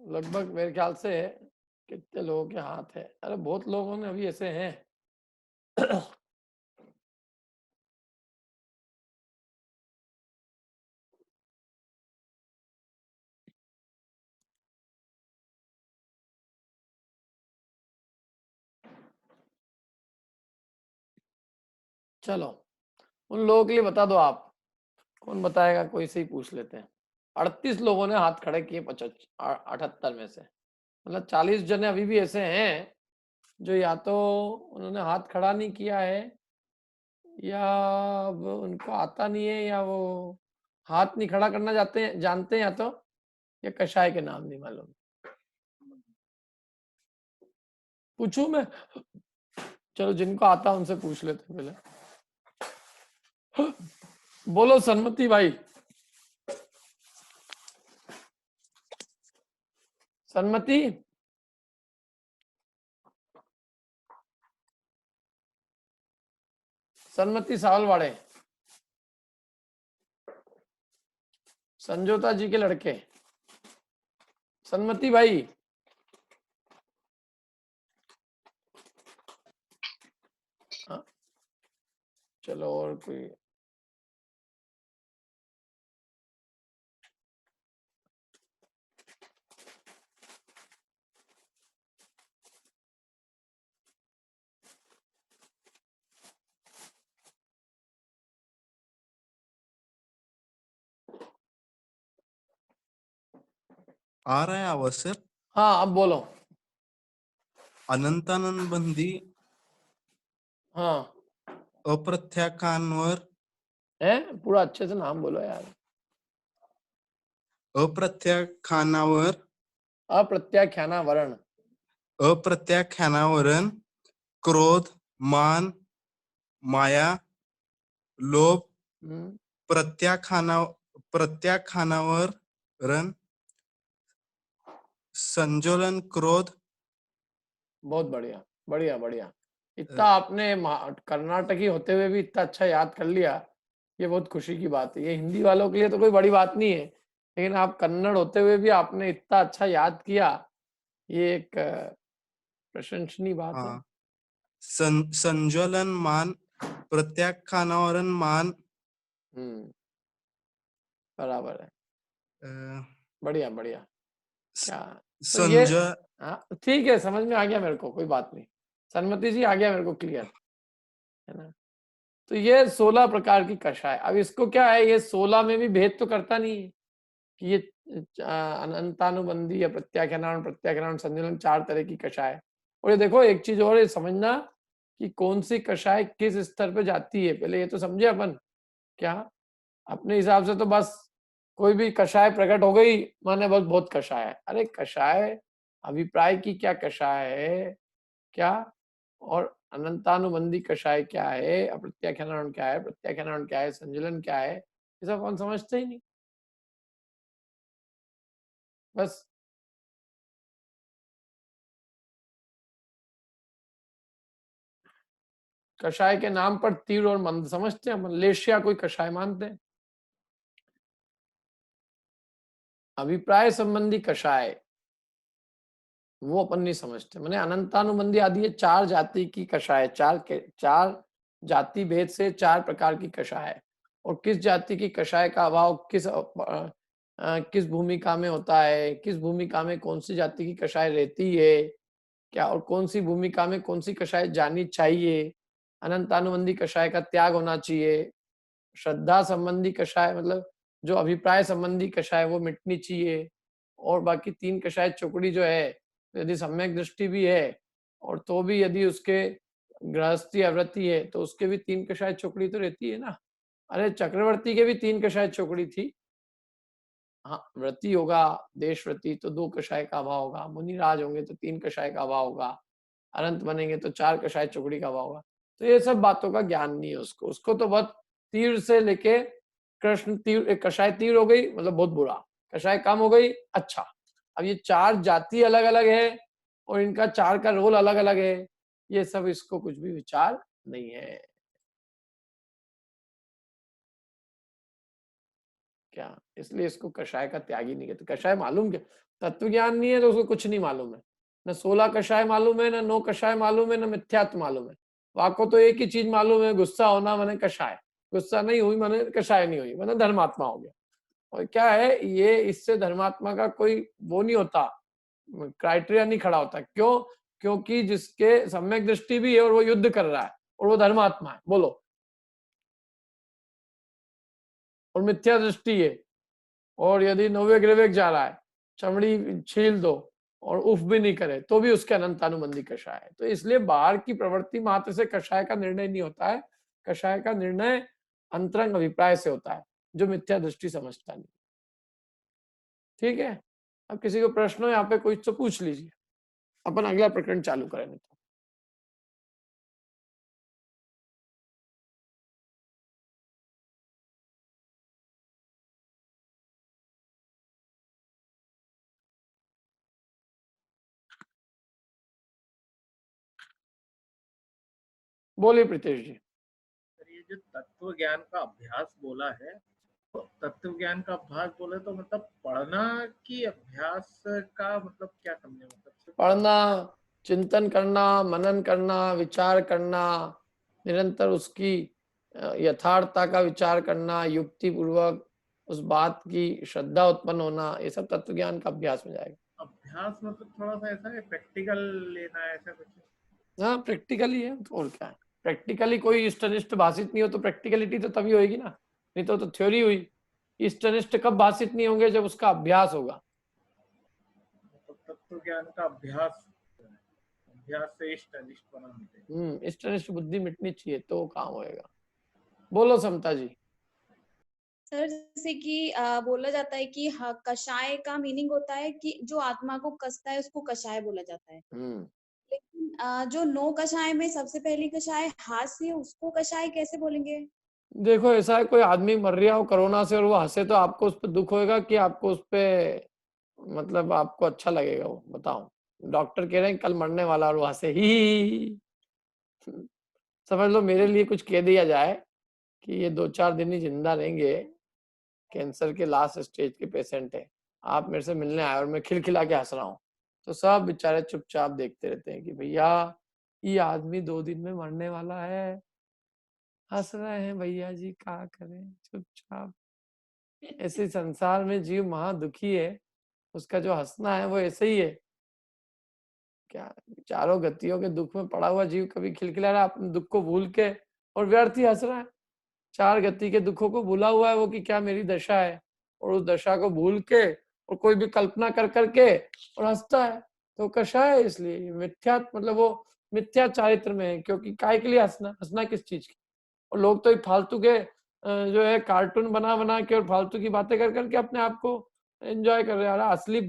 लगभग मेरे ख्याल से कितने लोगों के हाथ है? अरे बहुत लोगों ने अभी ऐसे हैं। चलो उन लोगों के लिए बता दो आप। कौन बताएगा? कोई से ही पूछ लेते हैं। 38 लोगों ने हाथ खड़े किए 78 में से। मतलब 40 जने अभी भी ऐसे हैं जो या तो उन्होंने हाथ खड़ा नहीं किया है या वो उनको आता नहीं है या वो हाथ नहीं खड़ा करना जानते हैं या तो या कषाय के नाम नहीं मालूम। पूछूं मैं? चलो जिनको आता उनसे पूछ लेते हैं पहले। बोलो सन्मति भाई। सन्मति सन्मति सावलवाड़े संजोता जी के लड़के सन्मति भाई। हाँ चलो और कोई। आ रहा है आवाज सर? हाँ अब बोलो। अनंतानुबंधी हाँ अप्रत्याख्यानवर है पूरा अच्छे से नाम बोलो यार। अप्रत्याख्यानावर अप्रत्याख्यानावरण अप्रत्याख्यानावरण क्रोध मान माया लोभ प्रत्याख्यानावरण संजोलन क्रोध। बहुत बढ़िया बढ़िया बढ़िया। इतना आपने कर्नाटकी होते हुए भी इतना अच्छा याद कर लिया, ये बहुत खुशी की बात है। ये हिंदी वालों के लिए तो कोई बड़ी बात नहीं है, लेकिन आप कन्नड़ होते हुए भी आपने इतना अच्छा याद किया, ये एक प्रशंसनीय बात है। हाँ संजोलन मान प्रत्याख्यानावरण मान बराबर है। बढ़िया बढ़िया। क्या तो ये संजय हाँ ठीक है, समझ में आ गया मेरे को, कोई बात नहीं। सन्मति जी आ गया मेरे को क्लियर है ना। तो ये 16 प्रकार की कषाय। अब इसको क्या है, ये 16 में भी भेद तो करता नहीं है कि ये अनंतानुबंधी या प्रत्याख्यान संयोजन 4 तरह की कषाय। और ये देखो एक चीज और ये समझना कि कौन सी कषाय किस स्तर पे जाती है, पहले ये तो समझे अपन। क्या अपने हिसाब से तो बस कोई भी कषाय प्रकट हो गई माने बस बहुत कषाय है। अरे कषाय अभिप्राय की क्या कषाय है क्या, और अनंतानुबंधी कषाय क्या है, अप्रत्याख्यान क्या है, प्रत्याख्यान क्या है, संजुलन क्या है, ये सब कौन समझते ही नहीं। बस कषाय के नाम पर तीव्र और मंद समझते हैं, लेशिया कोई कषाय मानते हैं। अभिप्राय संबंधी कषाय वो अपन नहीं समझते, मैंने अनंतानुबंधी आदि है 4 जाति की कषाय, 4 जाति भेद से 4 प्रकार की कषाय, और किस जाति की कषाय का अभाव किस भूमिका में होता है, किस भूमिका में कौन सी जाति की कषाय रहती है क्या, और कौन सी भूमिका में कौन सी कषाय जानी चाहिए, अनंतानुबंधी कषाय का त्याग होना चाहिए, श्रद्धा संबंधी कषाय मतलब जो अभिप्राय संबंधी कषाय वो मिटनी चाहिए, और बाकी 3 कषाय चौकड़ी जो है यदि सम्यक दृष्टि भी है और तो भी यदि उसके गृहस्थी अवृत्ति है तो उसके भी 3 कषाय चौकड़ी तो रहती है ना। अरे चक्रवर्ती के भी 3 कषाय चौकड़ी थी। हाँ, व्रती होगा देशव्रती तो 2 कषाय का अभाव होगा, मुनिराज होंगे तो 3 कषाय का अभाव होगा, अनंत बनेंगे तो 4 कषाय चौकड़ी का अभाव होगा। तो ये सब बातों का ज्ञान नहीं है उसको तो बहुत तीव्र से लेके कृष्ण तीव्र, कषाय तीव्र हो गई मतलब बहुत बुरा, कषाय कम हो गई अच्छा। अब ये 4 जाति अलग अलग है और इनका 4 का रोल अलग अलग है, ये सब इसको कुछ भी विचार नहीं है क्या, इसलिए इसको कषाय का त्यागी नहीं कहते। कषाय मालूम क्या, तत्व ज्ञान नहीं है तो उसको कुछ नहीं मालूम है, न 16 कषाय मालूम है, न 9 कषाय मालूम है, न मिथ्यात्व मालूम है। वाको तो एक ही चीज मालूम है, गुस्सा होना माने कषाय, गुस्सा नहीं हुई माने कषाय नहीं हुई माने धर्मात्मा हो गया। और क्या है ये, इससे धर्मात्मा का कोई वो नहीं होता, क्राइटेरिया नहीं खड़ा होता। क्यों? क्योंकि जिसके सम्यक दृष्टि भी है और वो युद्ध कर रहा है और वो धर्मात्मा है, बोलो, और मिथ्या दृष्टि है और यदि नौवेक ग्रवेक जा रहा है, चमड़ी छील दो और उफ भी नहीं करे तो भी उसके अनंतानुबंधी कषाय है। तो इसलिए बाहर की प्रवृत्ति मात्र से कषाय का निर्णय नहीं होता है, कषाय का निर्णय अंतरंग अभिप्राय से होता है जो मिथ्या दृष्टि समझता नहीं। ठीक है, अब किसी को प्रश्न हो यहाँ पे कोई तो पूछ लीजिए, अपन अगला प्रकरण चालू करेंगे। बोलिए प्रीतेश जी। ये जो तत्व ज्ञान का अभ्यास बोला है, तो तत्व ज्ञान का अभ्यास बोले तो मतलब पढ़ना की अभ्यास का मतलब क्या समझे, मतलब सिर्फ पढ़ना, चिंतन करना, मनन करना, विचार करना, निरंतर उसकी यथार्थता का विचार करना, युक्ति पूर्वक उस बात की श्रद्धा उत्पन्न होना, ये सब तत्व ज्ञान का अभ्यास में जाएगा। अभ्यास मतलब थोड़ा सा ऐसा है प्रैक्टिकल लेना है ऐसा कुछ? हाँ प्रैक्टिकली है तो और क्या है, प्रैक्टिकली कोई इष्टनिष्ठ भाषित नहीं हो तो प्रैक्टिकलिटी तो तभी होगी ना, नहीं तो थ्योरी हुई। इष्टनिष्ठ कब भाषित नहीं होंगे, जब उसका अभ्यास होगा। तो तत्व ज्ञान का अभ्यास, अभ्यास से इष्ट अनिष्ट बना मिले। इष्टनिष्ठ बुद्धि मिटनी चाहिए तो काम होएगा। बोलो समता जी। सर जैसे कि बोला जाता है कि कषाय का मीनिंग होता है कि जो आत्मा को कसता है उसको कषाय बोला जाता है, लेकिन जो 9 कषाय में सबसे पहली कषाय हास्य, उसको कषाय कैसे बोलेंगे? देखो ऐसा है, कोई आदमी मर रहा हो कोरोना से और वो हंसे तो आपको उस पर दुख होएगा कि आपको उस पे मतलब आपको अच्छा लगेगा? वो बताओ, डॉक्टर कह रहे हैं कल मरने वाला और वो हंसे ही समझ लो मेरे लिए कुछ कह दिया जाए कि ये 2-4 दिन ही जिंदा रहेंगे, कैंसर के लास्ट स्टेज के पेशेंट है, आप मेरे से मिलने आए और मैं खिलखिला के हंस रहा हूँ, तो सब बेचारे चुपचाप देखते रहते हैं कि भैया ये आदमी 2 दिन में मरने वाला है, हंस रहे हैं भैया जी, क्या करें चुपचाप। ऐसे संसार में जीव महा दुखी है, उसका जो हंसना है वो ऐसे ही है क्या, चारों गतियों के दुख में पड़ा हुआ जीव कभी खिलखिला रहा है अपने दुख को भूल के और व्यर्थ ही हंस रहा है। 4 गति के दुखों को भूला हुआ है वो कि क्या मेरी दशा है, और उस दशा को भूल के और कोई भी कल्पना कर करके और हंसता है, तो कषाय है। इसलिए मिथ्या मतलब वो मिथ्या चारित्र में है, क्योंकि काय के लिए हंसना, हंसना किस चीज की। और लोग तो फालतू के जो है कार्टून बना बना के और फालतू की बातें कर करके अपने आप को एंजॉय कर रहे हैं। असली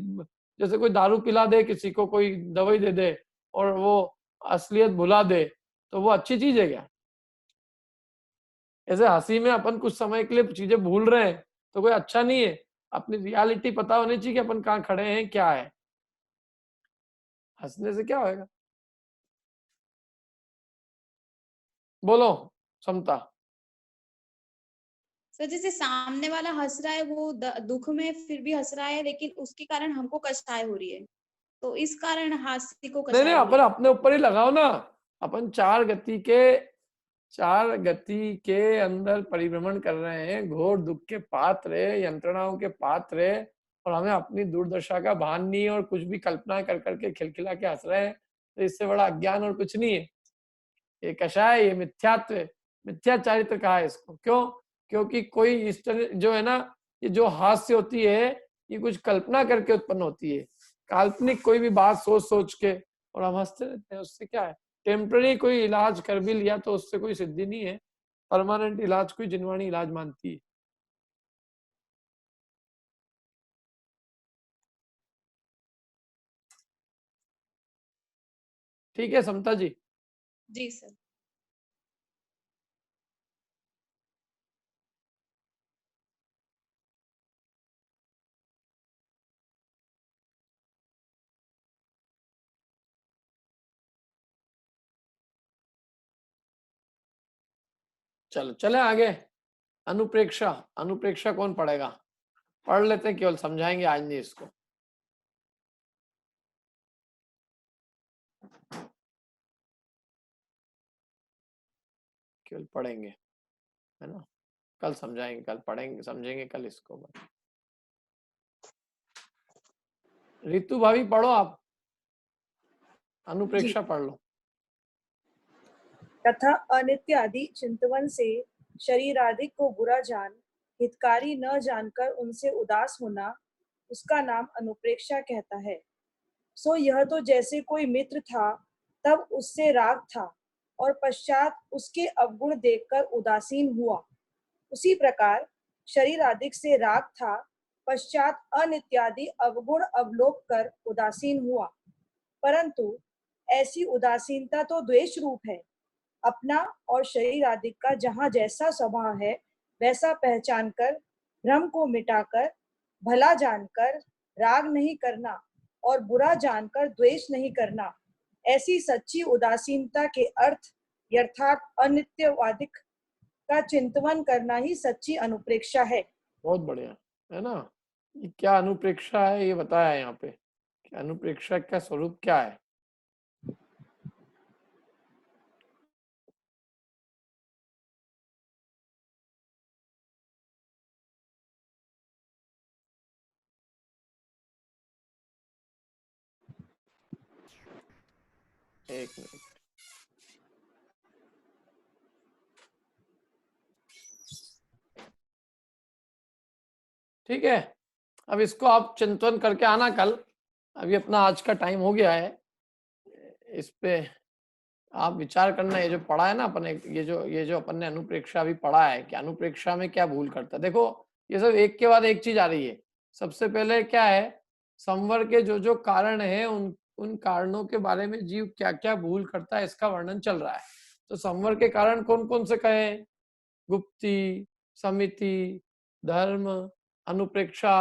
जैसे कोई दारू पिला दे किसी को, कोई दवाई दे दे और वो असलियत भुला दे, तो वो अच्छी चीज है क्या? ऐसे हंसी में अपन कुछ समय के लिए चीजें भूल रहे हैं तो कोई अच्छा नहीं है। अपनी रियलिटी पता होनी चाहिए कि अपन कहाँ खड़े हैं, क्या है। हंसने से क्या होएगा? बोलो समता। सर जैसे सामने वाला हंस रहा है वो दुख में फिर भी हंस रहा है, लेकिन उसके कारण हमको कष्टाय हो रही है, तो इस कारण हास्य को नहीं कषाय नहीं, बोला अपन अपने ऊपर ही लगाओ ना। अपन चार गति के अंदर परिभ्रमण कर रहे हैं, घोर दुख के पात्र है, यंत्रणाओं के पात्र है, और हमें अपनी दुर्दशा का भान नहीं है और कुछ भी कल्पना कर करके खिलखिला के हंस रहे हैं, तो इससे बड़ा अज्ञान और कुछ नहीं है। ये कषाय, ये मिथ्यात्व है, मिथ्या चारित्र कहा है इसको। क्यों? क्योंकि कोई इस तरह जो है ना, ये जो हास्य होती है ये कुछ कल्पना करके उत्पन्न होती है, काल्पनिक कोई भी बात सोच सोच के, और हम हंसते रहते हैं। उससे क्या है? टेम्पररी कोई इलाज कर भी लिया तो उससे कोई सिद्धि नहीं है। परमानेंट इलाज कोई जिनवाणी इलाज मानती है। ठीक है समता जी? जी सर। चलो चले आगे। अनुप्रेक्षा, अनुप्रेक्षा कौन पढ़ेगा? पढ़ लेते हैं, केवल समझाएंगे आज नहीं इसको। केवल पढ़ेंगे, है ना? कल समझाएंगे, कल पढ़ेंगे, समझेंगे कल इसको। रितु भाभी पढ़ो आप, अनुप्रेक्षा पढ़ लो। तथा अनित्य आदि चिंतवन से शरीरादि को बुरा जान हितकारी न जानकर उनसे उदास होना, उसका नाम अनुप्रेक्षा कहता है। सो यह तो जैसे कोई मित्र था, तब उससे राग था और पश्चात उसके अवगुण देखकर उदासीन हुआ, उसी प्रकार शरीर आदि से राग था, पश्चात अनित्यादि अवगुण अवलोक कर उदासीन हुआ। परंतु ऐसी उदासीनता तो द्वेष रूप है। अपना और शरीर आदि का जहाँ जैसा स्वभाव है वैसा पहचान कर, भ्रम को मिटाकर, भला जानकर राग नहीं करना और बुरा जानकर द्वेष नहीं करना, ऐसी सच्ची उदासीनता के अर्थ यथार्थ अनित्यवादिक का चिंतन करना ही सच्ची अनुप्रेक्षा है। बहुत बढ़िया, है ना? ये क्या अनुप्रेक्षा है ये बताया है यहाँ पे कि अनुप्रेक्षा का स्वरूप क्या है। एक मिनट। ठीक है, अब इसको आप चिंतन करके आना कल। अभी अपना आज का टाइम हो गया है, इस पे आप विचार करना। ये जो पढ़ा है ना अपन, ये जो अपन ने अनुप्रेक्षा अभी पढ़ा है कि अनुप्रेक्षा में क्या भूल करता है। देखो ये सब एक के बाद एक चीज आ रही है। सबसे पहले क्या है, संवर के जो जो कारण है उन कारणों के बारे में जीव क्या क्या भूल करता है इसका वर्णन चल रहा है। तो संवर के कारण कौन कौन से कहे? गुप्ति, समिति, धर्म, अनुप्रेक्षा,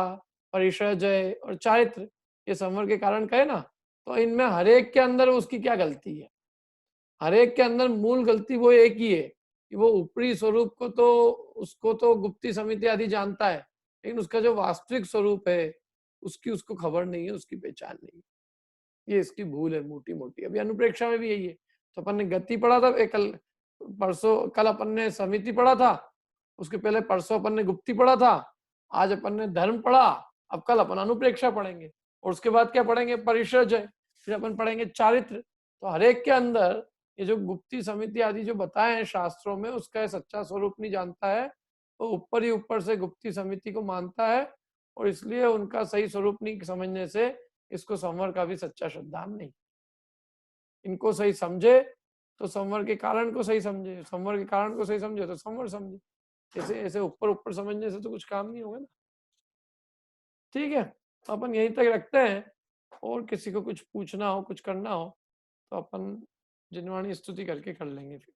परिसर्जय और चारित्र, ये संवर के कारण कहे ना। तो इनमें हर एक के अंदर उसकी क्या गलती है? हर एक के अंदर मूल गलती वो एक ही है कि वो ऊपरी स्वरूप को तो उसको तो गुप्ती समिति आदि जानता है, लेकिन उसका जो वास्तविक स्वरूप है उसकी उसको खबर नहीं है, उसकी पहचान नहीं है। ये इसकी भूल है मोटी मोटी। अभी अनुप्रेक्षा में भी यही है। तो अपन ने गति पढ़ा था, कल अपन ने समिति पढ़ा था, उसके पहले परसों अपन ने गुप्ती पढ़ा था, आज अपन ने धर्म पढ़ा, अब कल अपन अनुप्रेक्षा पढ़ेंगे, और उसके बाद क्या पढ़ेंगे? परिसर्जय, फिर अपन पढ़ेंगे चारित्र। तो हर एक के अंदर ये जो गुप्ती समिति आदि जो बताए हैं शास्त्रों में, उसका सच्चा स्वरूप नहीं जानता है, तो ऊपर ही ऊपर से गुप्ती समिति को मानता है, और इसलिए उनका सही स्वरूप नहीं समझने से इसको संवर का भी सच्चा श्रद्धान नहीं। इनको सही समझे तो संवर के कारण को सही समझे, संवर के कारण को सही समझे तो संवर समझे। ऐसे ऐसे ऊपर ऊपर समझने से तो कुछ काम नहीं होगा ना। ठीक है, तो अपन यहीं तक रखते हैं, और किसी को कुछ पूछना हो, कुछ करना हो तो अपन जिनवाणी स्तुति करके कर लेंगे फिर।